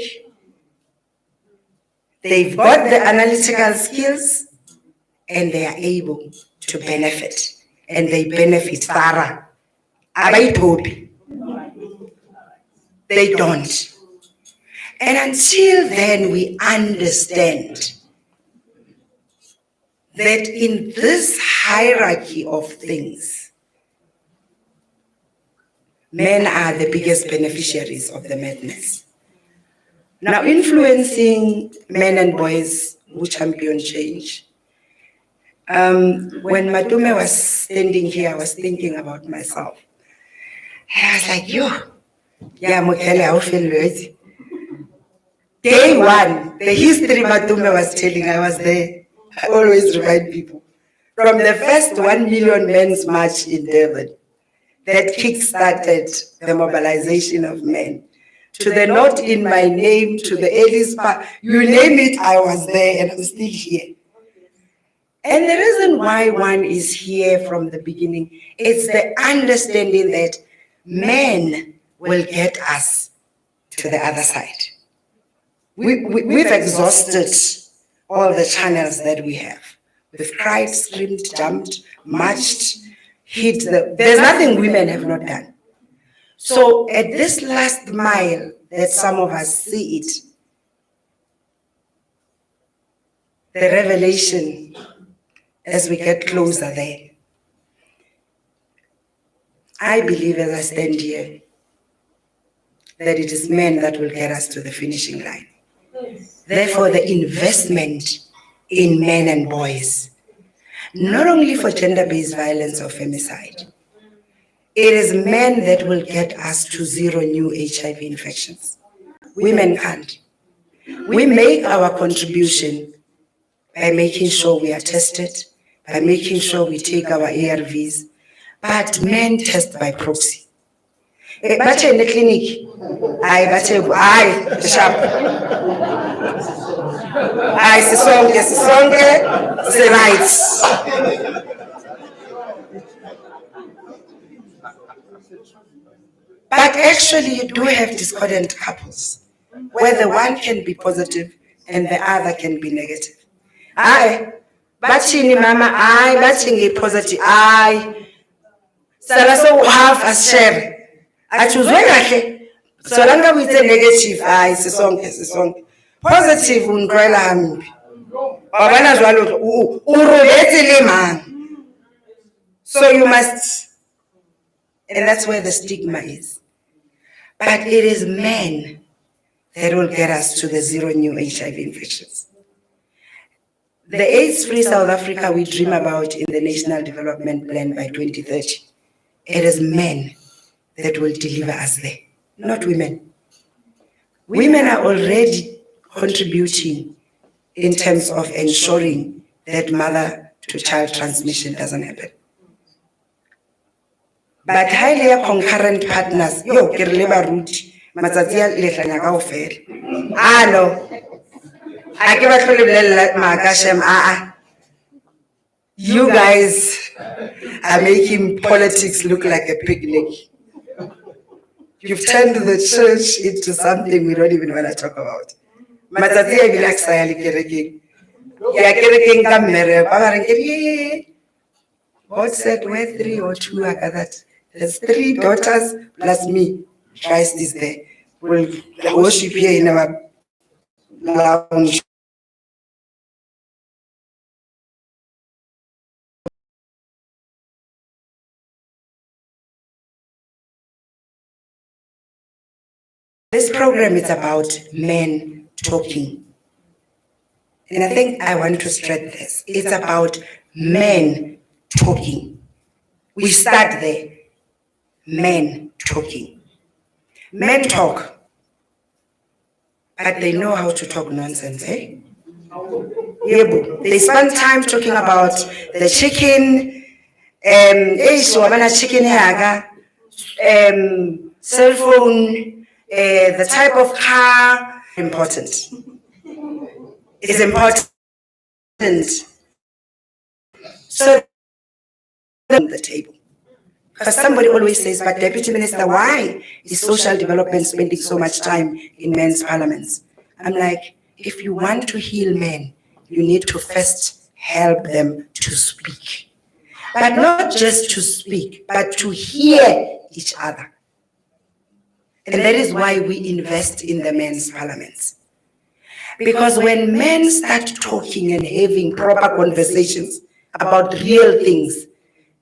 They've got the analytical skills and they are able to benefit. And they benefit thorough. Abaitobi. They don't. And until then we understand that in this hierarchy of things, men are the biggest beneficiaries of the madness. Now, influencing men and boys who champion change. When Matume was standing here, I was thinking about myself. And I was like, Day one, the history Matume was telling, I was there. I always remind people. From the first 1 million men's march in Durban, that kick-started the mobilization of men, to the note in my name, to the Elis Park, you name it, I was there and I'm still here. And the reason why one is here from the beginning, it's the understanding that men will get us to the other side. We've exhausted all the channels that we have. We've cried, screamed, jumped, marched, hit there's nothing women have not done. So at this last mile that some of us see it, the revelation as we get closer there, I believe as I stand here that it is men that will get us to the finishing line. Therefore, the investment in men and boys, not only for gender-based violence or femicide, it is men that will get us to 0 new HIV infections. Women can't. We make our contribution by making sure we are tested, by making sure we take our ARVs, but men test by proxy. But in the clinic, I sharp. I say right. But actually, you do have discordant couples where the one can be positive and the other can be negative. Batini mama, batini positive, so half a share. I choose when so long with the negative, song. Positive, so you must, and that's where the stigma is. But it is men that will get us to the 0 new HIV infections. The AIDS-free South Africa we dream about in the National Development Plan by 2030, it is men that will deliver us there, not women. Women are already contributing in terms of ensuring that mother-to-child transmission doesn't happen. But highly concurrent partners, you guys are making politics look like a picnic. You've turned the church into something we don't even want to talk about. God said, where 3 or 2 are gathered, there's 3 daughters plus me. Christ is there. We'll worship here in our lounge. This program is about men talking. And I think I want to stress this. It's about men talking. We start there. Men talking. Men talk, but they know how to talk nonsense, eh? They spend time talking about the chicken, cell phone, the type of car. Important. It's important So on the table. Because somebody always says, but Deputy Minister, why is social development spending so much time in men's parliaments? I'm like, if you want to heal men, you need to first help them to speak. But not just to speak, but to hear each other. And that is why we invest in the men's parliaments. Because when men start talking and having proper conversations about real things,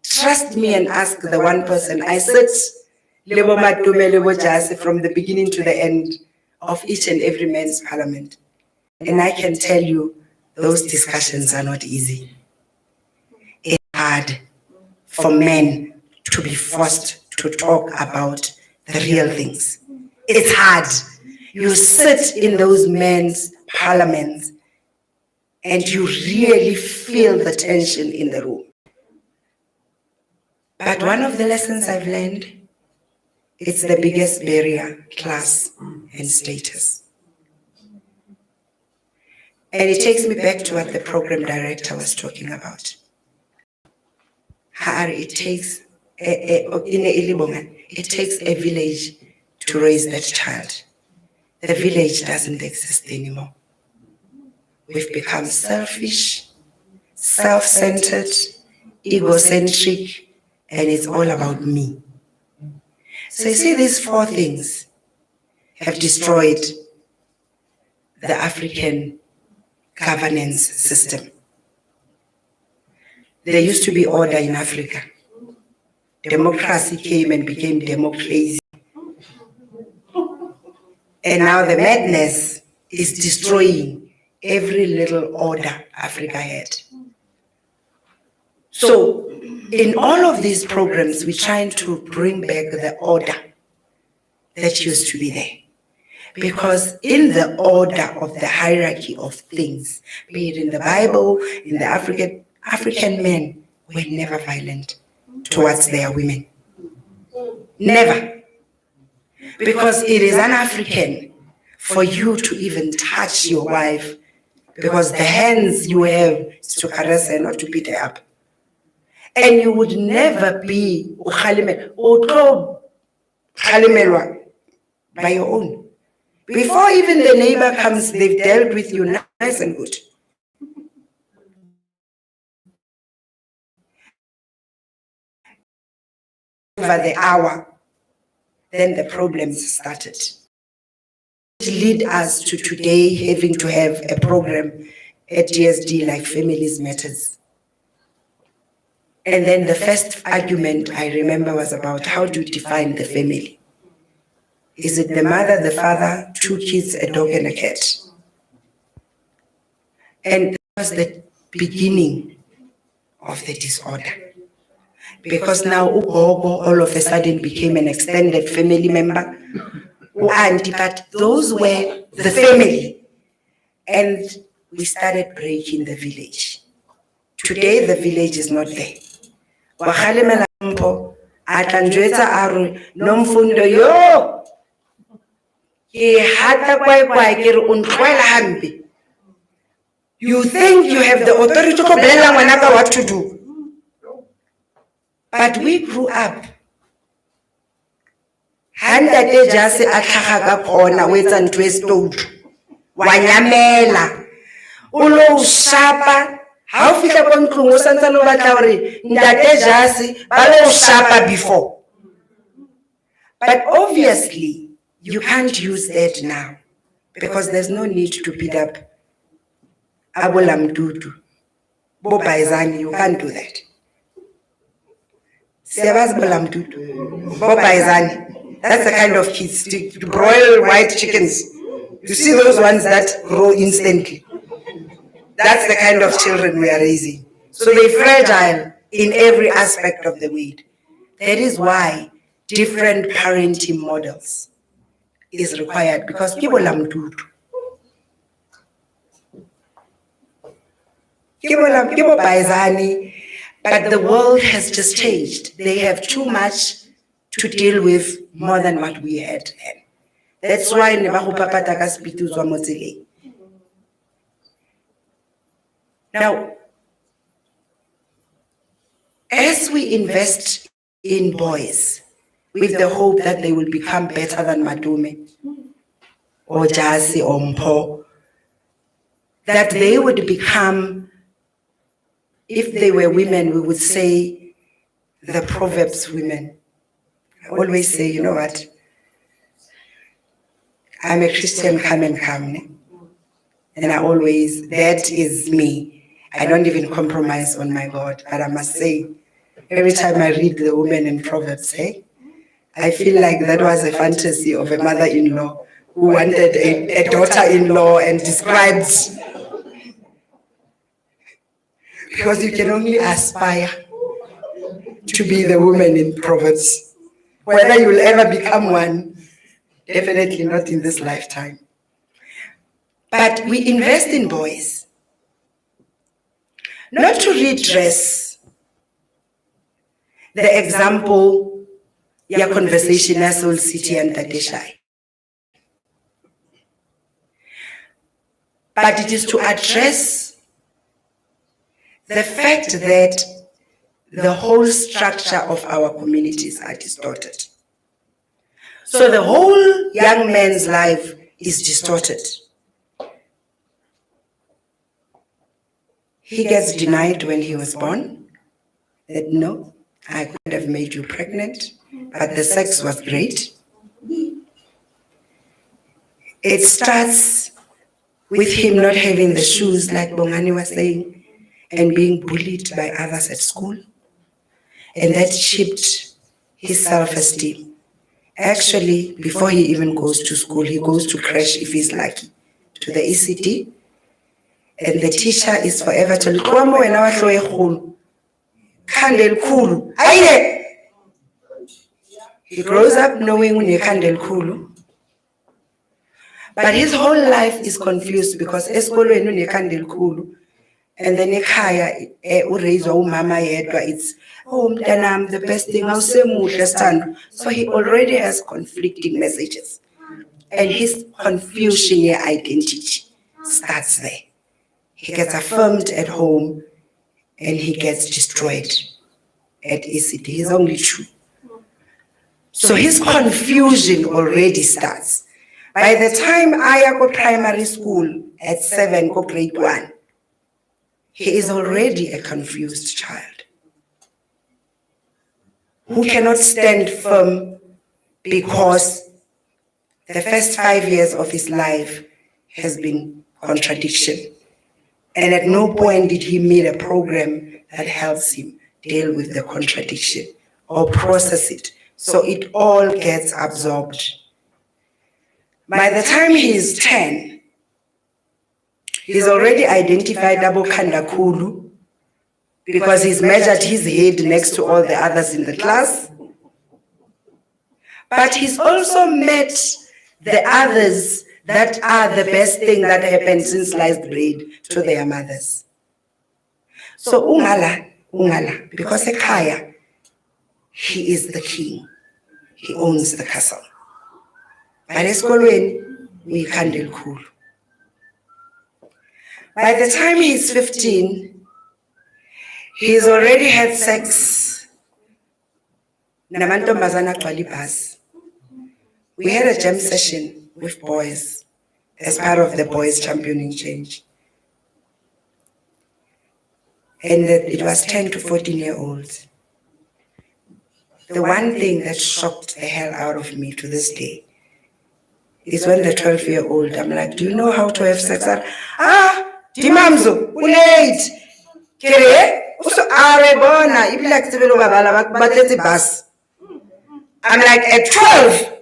trust me and ask the one person. I sit from the beginning to the end of each and every men's parliament. And I can tell you, those discussions are not easy. It's hard for men to be forced to talk about the real things. It's hard. You sit in those men's parliaments and you really feel the tension in the room. But one of the lessons I've learned, it's the biggest barrier, class and status. And it takes me back to what the program director was talking about. It takes a village to raise that child. The village doesn't exist anymore. We've become selfish, self-centered, egocentric, and it's all about me. So you see, these four things have destroyed the African governance system. There used to be order in Africa. Democracy came and became democracy. And now the madness is destroying every little order Africa had. So in all of these programs, we're trying to bring back the order that used to be there. Because in the order of the hierarchy of things, be it in the Bible, in the African men were never violent towards their women. Never. Because it is un-African for you to even touch your wife, because the hands you have is to caress her, not to beat her up. And you would never be by your own. Before even the neighbor comes, they've dealt with you nice and good. Over the hour, then the problems started. It led us to today having to have a program at DSD like Families Matters. And then the first argument I remember was about how to define the family. Is it the mother, the father, 2 kids, a dog and a cat? And that was the beginning of the disorder. Because now Ugogo all of a sudden became an extended family member. Auntie, but those were the family. And we started breaking the village. Today the village is not there. You think you have the authority to tell what to do. But we grew up. Handate jase atlhaga ka khona o etsa ntwe stone. Wa nyamela. O lo shapa. Ha o fihla kwa ntlong o santsa no batla hore ntate jase ba lo shapa before. But obviously you can't use that now because there's no need to beat up abolamdudu. Bo paizani, you can't do that. Sebas bolamdudu. Bo paizani. That's the kind of kids to broil white chickens. You see those ones that grow instantly. That's the kind of children we are raising. So they're fragile in every aspect of the weight. That is why different parenting models is required because people lamdudu. People paizani, but the world has just changed. They have too much to deal with more than what we had then. That's why never papa taka speak to Zwamotsile. Now, as we invest in boys with the hope that they will become better than Madume or Jasi or Mpo, that they would become, if they were women, we would say the Proverbs women. I always say, you know what? I'm a Christian, come and come. Ne? And I always, that is me. I don't even compromise on my God, but I must say, every time I read the women in Proverbs, I feel like that was a fantasy of a mother-in-law who wanted a daughter-in-law and described, because you can only aspire to be the woman in Proverbs. Whether you will ever become one, definitely not in this lifetime. But we invest in boys, not to redress the example, your conversation as Soul City and Tadeshai. But it is to address the fact that the whole structure of our communities are distorted. So the whole young man's life is distorted. He gets denied when he was born, that no, I could have made you pregnant, but the sex was great. It starts with him not having the shoes, like Bongani was saying, and being bullied by others at school. And that chipped his self-esteem. Actually, before he even goes to school, he goes to crash, if he's lucky, to the ECD. And the teacher is forever telling him, he grows up knowing Kandel Kulu. But his whole life is confused because eskolweni Kandel Kulu. And then ekhaya ureyizwa umama yedwa, it's mntanam, the best thing awusemuhle sithando. So he already has conflicting messages. And his confusion identity starts there. He gets affirmed at home and he gets destroyed at ECD. He's only two. So his confusion already starts. By the time I go primary school at 7, go grade 1, he is already a confused child who cannot stand firm because the first 5 years of his life has been contradiction. And at no point did he meet a program that helps him deal with the contradiction or process it. So it all gets absorbed. By the time he is 10, he's already identified Abu Kandakulu because he's measured his head next to all the others in the class. But he's also met the others that are the best thing that happened since sliced bread to their mothers. So Ungala, because Ekaya, he is the king. He owns the castle. But eskolweni, we Kandel Kulu. By the time he's 15, he's already had sex. Namantombazana Kwalibas. We had a jam session with boys as part of the Boys Championing Change. And it was 10 to 14-year-olds. The one thing that shocked the hell out of me to this day is when the 12-year-old, I'm like, do you know how to have sex? Dimamzo, ulate. Kere, uso arebona, ibilak sibelo babala batletse bus. I'm like, at 12,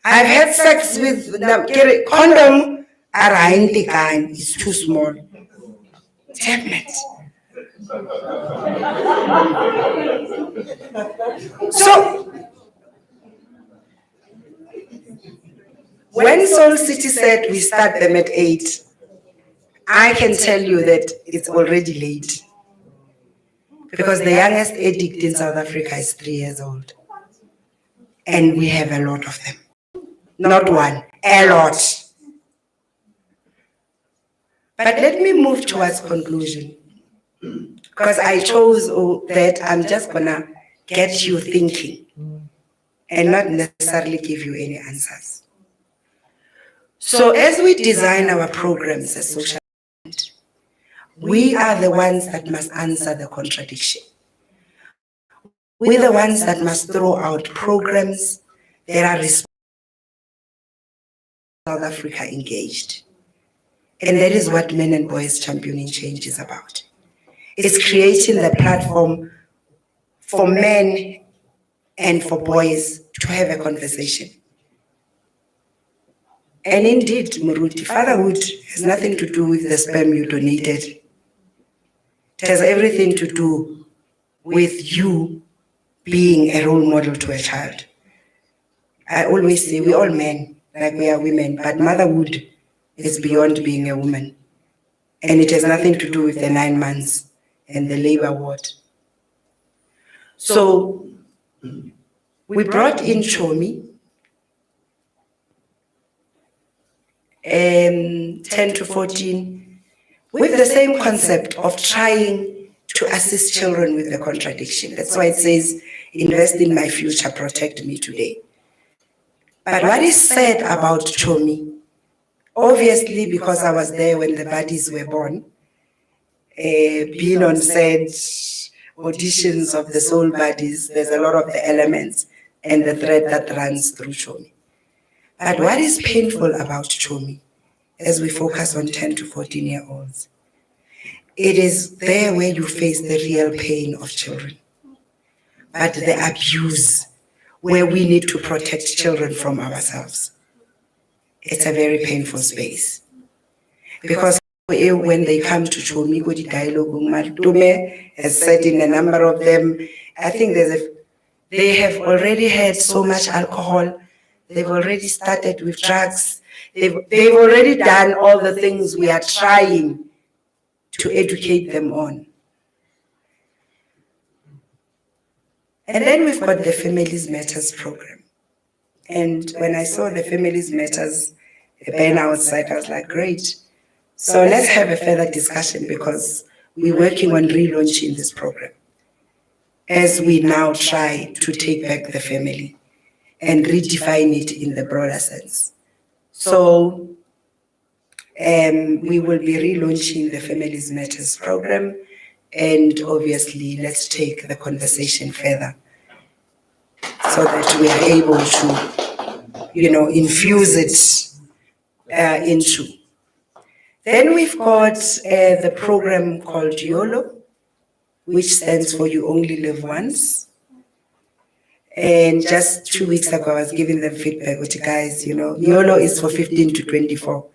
I've had sex with the condom, it's too small. Damn it. So, when Soul City said we start them at 8, I can tell you that it's already late. Because the youngest addict in South Africa is 3 years old. And we have a lot of them. Not one, a lot. But let me move towards conclusion. Because I chose that I'm just gonna get you thinking and not necessarily give you any answers. So as we design our programs as social movement, we are the ones that must answer the contradiction. We're the ones that must throw out programs that are responsible South Africa engaged. And that is what Men and Boys Championing Change is about. It's creating the platform for men and for boys to have a conversation. And indeed, Muruti, fatherhood has nothing to do with the sperm you donated. It has everything to do with you being a role model to a child. I always say we're all men, like we are women, but motherhood is beyond being a woman. And it has nothing to do with the 9 months and the labor ward. So we brought in Chomi, 10 to 14, with the same concept of trying to assist children with the contradiction. That's why it says, invest in my future, protect me today. But what is said about Chomi, obviously because I was there when the buddies were born, being on set, auditions of the soul buddies, there's a lot of the elements and the thread that runs through Chomi. But what is painful about Chomi, as we focus on 10 to 14-year-olds, it is there where you face the real pain of children. But the abuse, where we need to protect children from ourselves, it's a very painful space. Because when they come to Chomi, the dialogue, Madume has said in a number of them, I think they have already had so much alcohol, they've already started with drugs, they've already done all the things we are trying to educate them on. And then we've got the Families Matters program. And when I saw the Families Matters banner outside, I was like, great. So let's have a further discussion because we're working on relaunching this program as we now try to take back the family and redefine it in the broader sense. So we will be relaunching the Families Matters program, and obviously let's take the conversation further so that we are able to, infuse it into. Then we've got the program called YOLO, which stands for You Only Live Once. And just 2 weeks ago, I was giving them feedback, which guys, YOLO is for 15 to 24.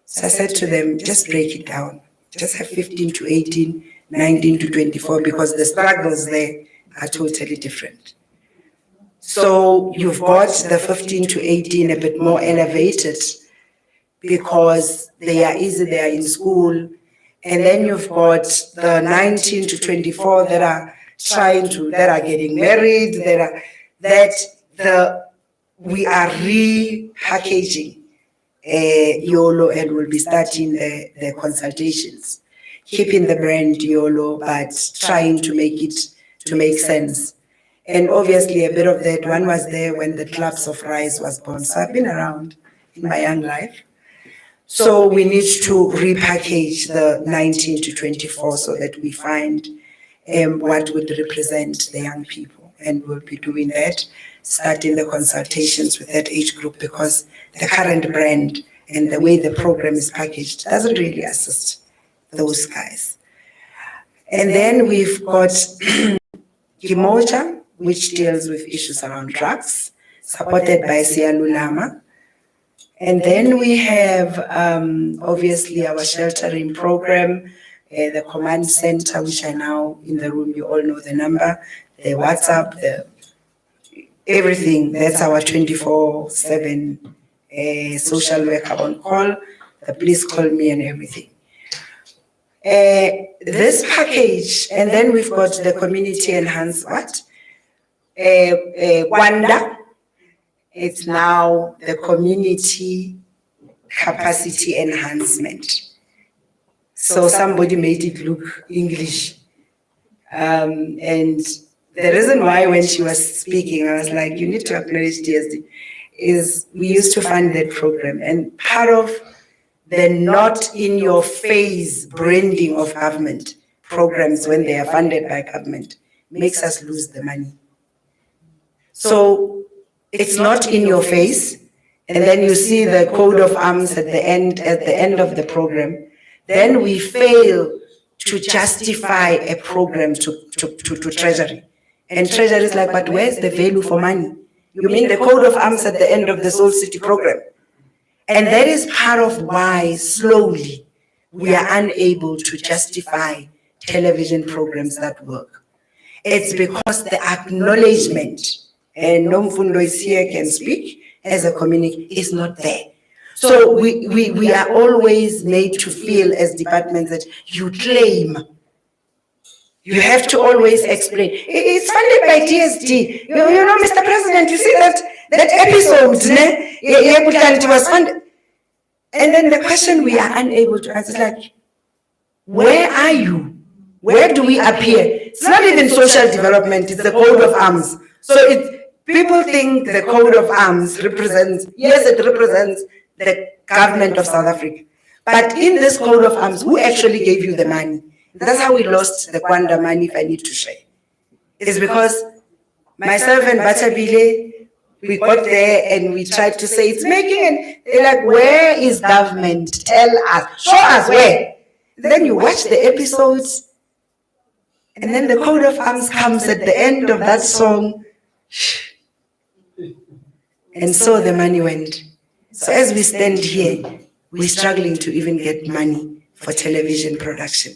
So I said to them, just break it down. Just have 15 to 18, 19 to 24, because the struggles there are totally different. So you've got the 15 to 18 a bit more elevated because they are easy, they are in school. And then you've got the 19 to 24 that are getting married, we are repackaging YOLO, and we'll be starting the consultations, keeping the brand YOLO, but trying to make it to make sense. And obviously a bit of that one was there when the Clubs of Rise was born. So I've been around in my young life. So we need to repackage the 19 to 24 so that we find what would represent the young people. And we'll be doing that, starting the consultations with that age group, because the current brand and the way the program is packaged doesn't really assist those guys. And then we've got Kimoja, which deals with issues around drugs, supported by Sialulama. And then we have, obviously, our sheltering program, the command center, which are now in the room. You all know the number, the WhatsApp, everything. That's our 24/7 social worker on call, the please call me and everything. This package, and then we've got the community enhanced Wanda. It's now the community capacity enhancement. So somebody made it look English. And the reason why when she was speaking, I was like, you need to acknowledge DSD, is we used to fund that program. And part of the not in your face branding of government programs when they are funded by government makes us lose the money. So it's not in your face, and then you see the code of arms at the end of the program. Then we fail to justify a program to Treasury. And Treasury is like, but where's the value for money? You mean the code of arms at the end of the Soul City program? And that is part of why slowly we are unable to justify television programs that work. It's because the acknowledgement, and Nomfundo is here, can speak as a community, is not there. So we are always made to feel as departments that you claim. You have to always explain. It's funded by DSD. You know, Mr. President, you see that episode, it was funded. And then the question we are unable to answer is like, where are you? Where do we appear? It's not even social development, it's the code of arms. So people think the code of arms represents, yes, it represents the government of South Africa. But in this code of arms, who actually gave you the money? That's how we lost the Kwanda money, if I need to share. It's because myself and Batabile, we got there and we tried to say it's making, and they're like, where is government? Tell us, show us where. Then you watch the episodes, and then the code of arms comes at the end of that song. And so the money went. So as we stand here, we're struggling to even get money for television production.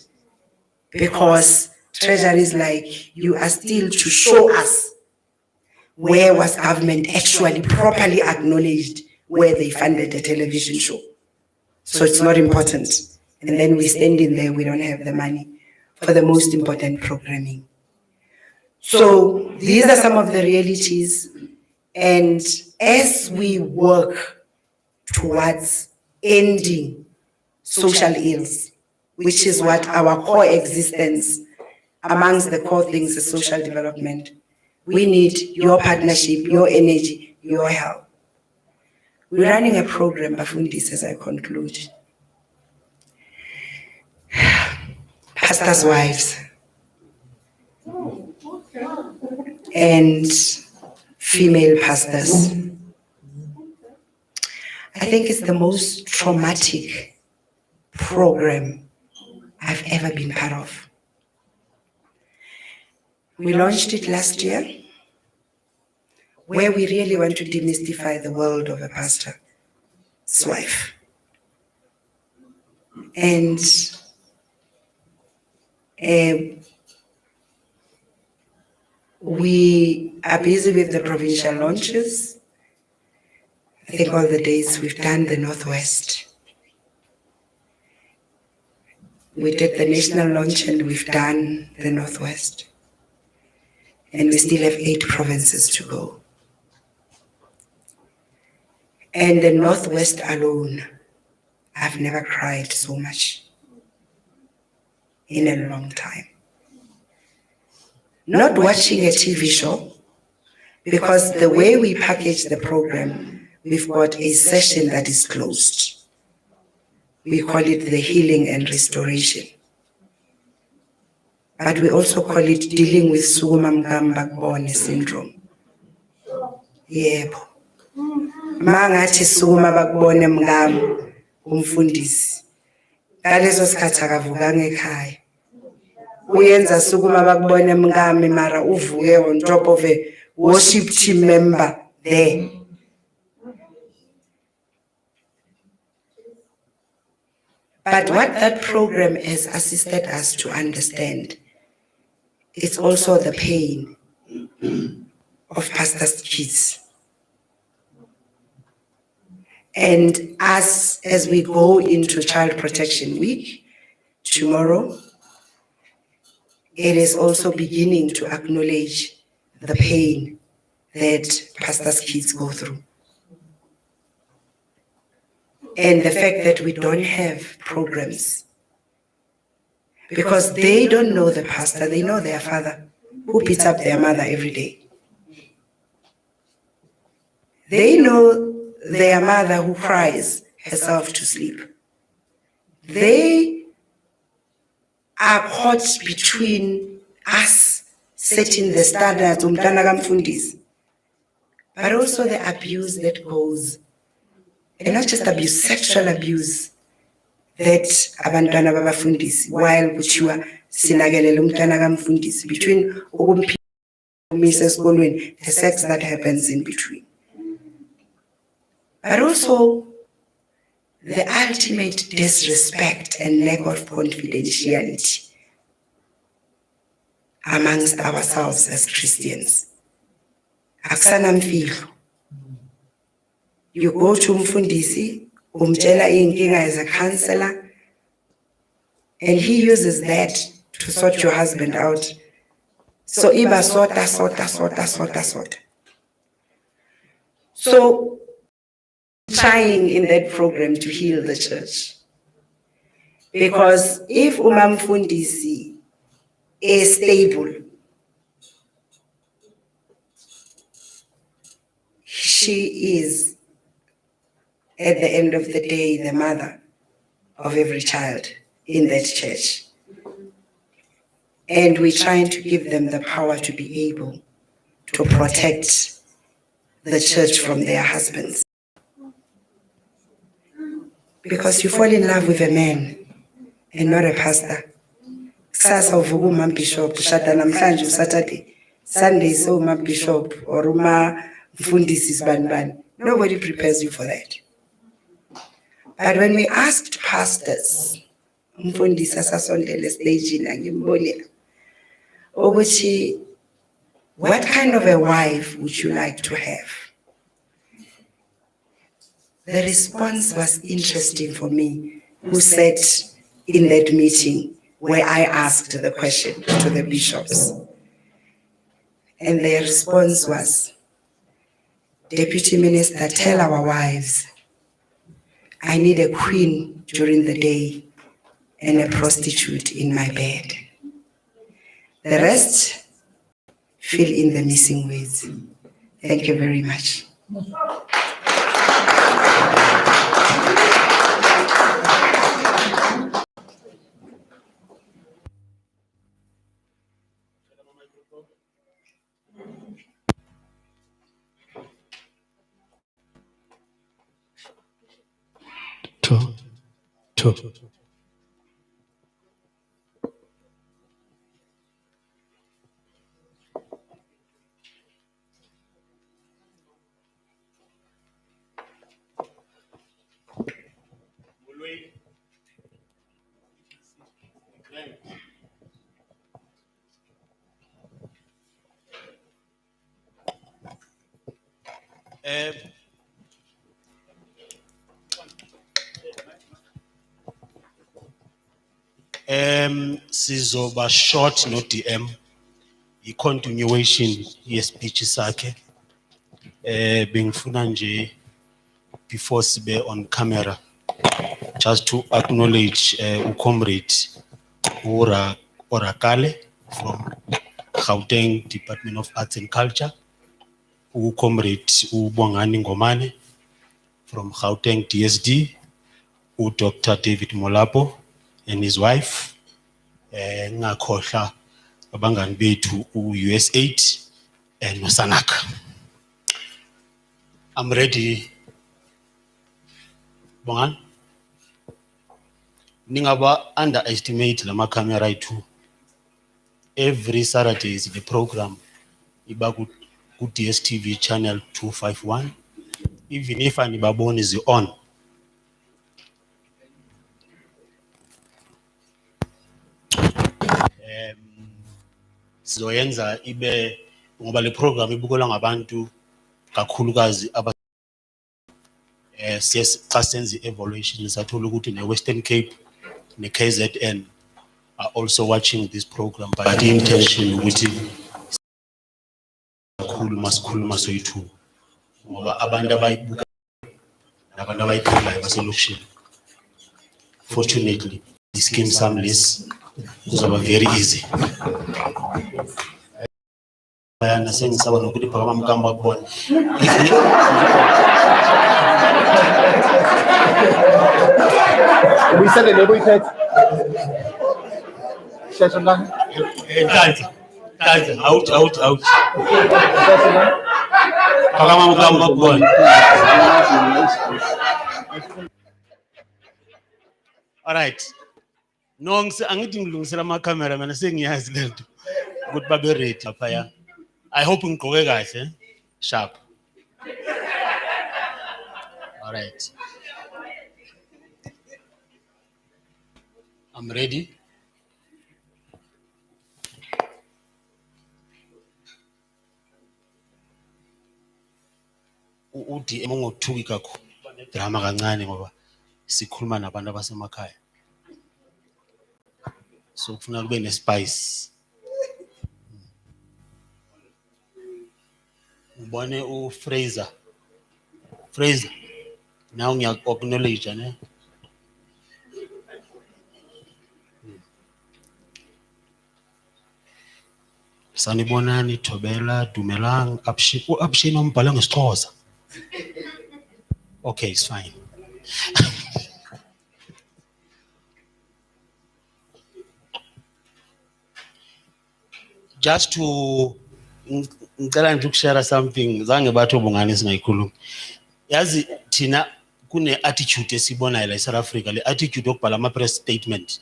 Because Treasury is like, you are still to show us where was government actually properly acknowledged where they funded the television show. So it's not important. And then we stand in there, we don't have the money for the most important programming. So these are some of the realities. And as we work towards ending social ills, which is what our core existence, amongst the core things is social development, we need your partnership, your energy, your help. We're running a program, Bafundis, as I conclude. Pastors' wives and female pastors. I think it's the most traumatic program I've ever been part of. We launched it last year, where we really want to demystify the world of a pastor's wife. And we are busy with the provincial launches. I think all the days we've done the Northwest. We did the national launch and we've done the Northwest. And we still have 8 provinces to go. And the Northwest alone, I've never cried so much in a long time. Not watching a TV show, because the way we package the program, we've got a session that is closed. We call it the healing and restoration. But we also call it dealing with Sukuma Mgamba syndrome. Yebo. Mangathi Sukuma bakubone mngam umfundisi. Ngaleso sikhathi akavukanga ekhaya. Uyenza Sukuma bakubone mngami mara uvuke on top of a worship team member there. But what that program has assisted us to understand, it's also the pain of pastors' kids. And us, as we go into Child Protection Week tomorrow, it is also beginning to acknowledge the pain that pastors' kids go through. And the fact that we don't have programs because they don't know the pastor, they know their father who beats up their mother every day. They know their mother who cries herself to sleep. They are caught between us setting the standards, but also the abuse that goes, and not just abuse, sexual abuse that abantwana babafundisi while kuthiwa sinakelela umntwana kamfundisi between ukumphisa esikolweni, the sex that happens in between. But also the ultimate disrespect and lack of confidentiality amongst ourselves as Christians. Akusanamfihlo. You go to umfundisi, umtshela inkinga as a counselor, and he uses that to sort your husband out. So iba sorta. So trying in that program to heal the church. Because if umamfundisi is stable, she is at the end of the day the mother of every child in that church. And we're trying to give them the power to be able to protect the church from their husbands. Because you fall in love with a man and not a pastor. Kusasa uvuka uma bishop, ushada namhlanje Saturday, Sunday so uma bishop or uma mfundisi sibani. Nobody prepares you for that. But when we asked pastors, mfundisi asasondele stage ngimbonile ukuthi, what kind of a wife would you like to have? The response was interesting for me, who sat in that meeting where I asked the question to the bishops. And their response was, Deputy Minister, tell our wives, I need a queen during the day and a prostitute in my bed. The rest, fill in the missing words. Thank you very much. Two. Sizoba short no DM. I continuation yes speech sakhe. Bengifuna nje before sibe on camera just to acknowledge comrade Orakale from Gauteng Department of Arts and Culture, comrade Ubongani Ngomane from Gauteng DSD, Dr. David Molapo and his wife, ngakhohla abangani bethu U8 and Sanak. I'm ready. Bongan. Ningaba underestimate lama camera too. Every Saturday is the program. Iba good DSTV channel 251. Even if anibaboni is on. Sizoyenza ibe ngoba le program ibukelwa ngabantu kakhulukazi aba xa senza evaluation sathola ukuthi ne Western Cape ne KZN are also watching this program, but the intention ukuthi masikhuluma soyithu ngoba abantu abayibuka nabantu abayiphulayo baselokishini. Fortunately, the scheme sum list kuzoba very easy. Bayana sengisaba nokuthi phakama mkamba kubona. Ubuyisele lebo uyithethe. Sheshe mntana. Kanti, out. Phakama mkamba kubona. All right. No, angithi ngilungisela ama-camera mina sengiyazi lento ukuthi babe ready lapha. I hope ngigqoke kahle, sharp. All right. I'm ready. DM ngothuki kakhulu drama kancane ngoba sikhuluma nabantu abasemakhaya. So kufuna kube nespice. Ubone uFraser. Now ngiyaku-acknowledge ne. Sanibonani, Thobela, Dumelang, Abshin umbhala ngesixhosa. Okay, it's fine. Just to ngicela nje ukushare something zange bathi ubungani singayikhuluma. Yazi thina kune attitude esibonayo la eSouth Africa, le attitude okubhala ama press statement.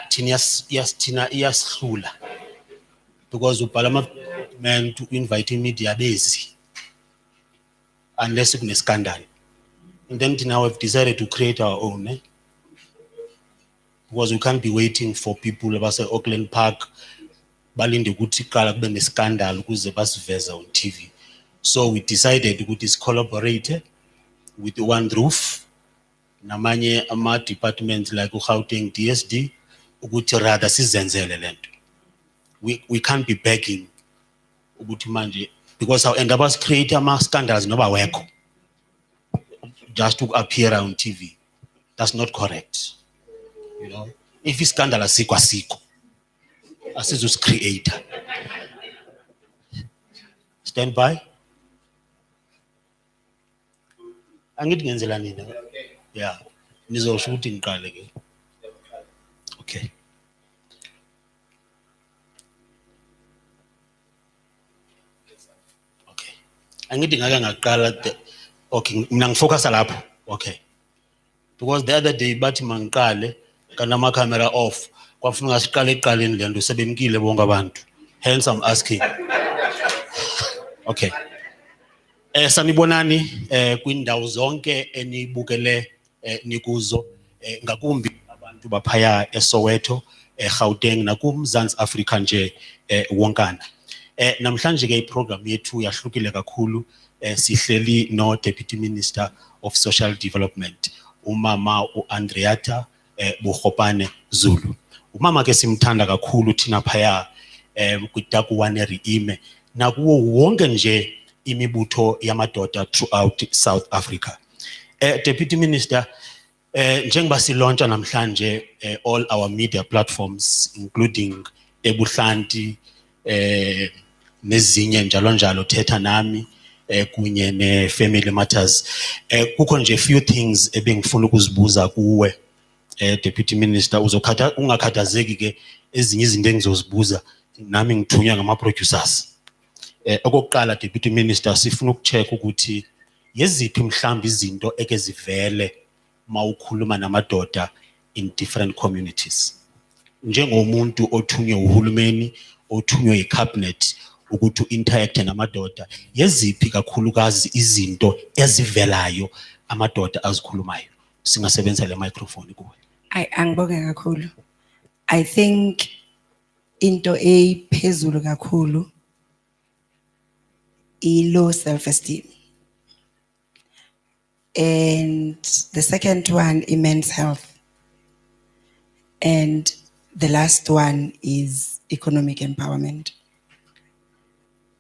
Thina iyasihlula. Because ubhala ama statement to invite media busy unless kune scandal. And then now we've decided to create our own. Because we can't be waiting for people about Auckland Park balinde ukuthi qala kube ne scandal ukuze basiveza on TV. So we decided to collaborate with One Roof namanye ama departments like uGauteng DSD ukuthi rather sizenzele lento. We can't be begging ukuthi manje because our end up us create ama scandals noba wekho just to appear on TV. That's not correct. You know, if it's scandal asikho asizus creator. Stand by. Angithi ngenzela nina. Yeah. Nizosho ukuthi ngiqale ke. Okay. Okay. Angithi ngake ngaqala okay, mina ngifocusa lapho. Okay. Because the other day bathi mangiqale kana ama camera off kwafuna ngasiqale eqaleni lento sebemkile bonke abantu. Hence I'm asking. Okay. Sanibonani kwindawo zonke enibukele nikuzo ngakumbi abantu baphaya eSoweto eGauteng nakumzansi Africa nje wonkana. Namhlanje ke iprogram yethu yahlukile kakhulu sihleli no Deputy Minister of Social Development umama uAndriata Buchopane Zulu. Umama ke simthanda kakhulu thina phaya kuTakuwani Riime nakuwo wonke nje imibutho yamadoda throughout South Africa. Deputy Minister, njengoba silauncha namhlanje all our media platforms including ebuhlanti nezinye njalo thetha nami kunye neFamily Matters. Kukho nje few things ebengifuna ukuzibuza kuwe Deputy Minister ungakhathazeki ke ezinye izinto engizozibuza nami ngithunywa ngama producers. Okokuqala Deputy Minister sifuna ukucheck ukuthi yeziphi mhlambi izinto ekezivele mawukhuluma namadoda in different communities. Njengomuntu othunywe uhulumeni, othunywe icabinet ukuthi interact namadoda, yeziphi kakhulukazi izinto ezivelayo amadoda azikhulumayo. Singasebenzisa le microphone kuwe. Angibonge kakhulu. I think into ephezulu kakhulu low self-esteem. And the second one, immense health. And the last one is economic empowerment.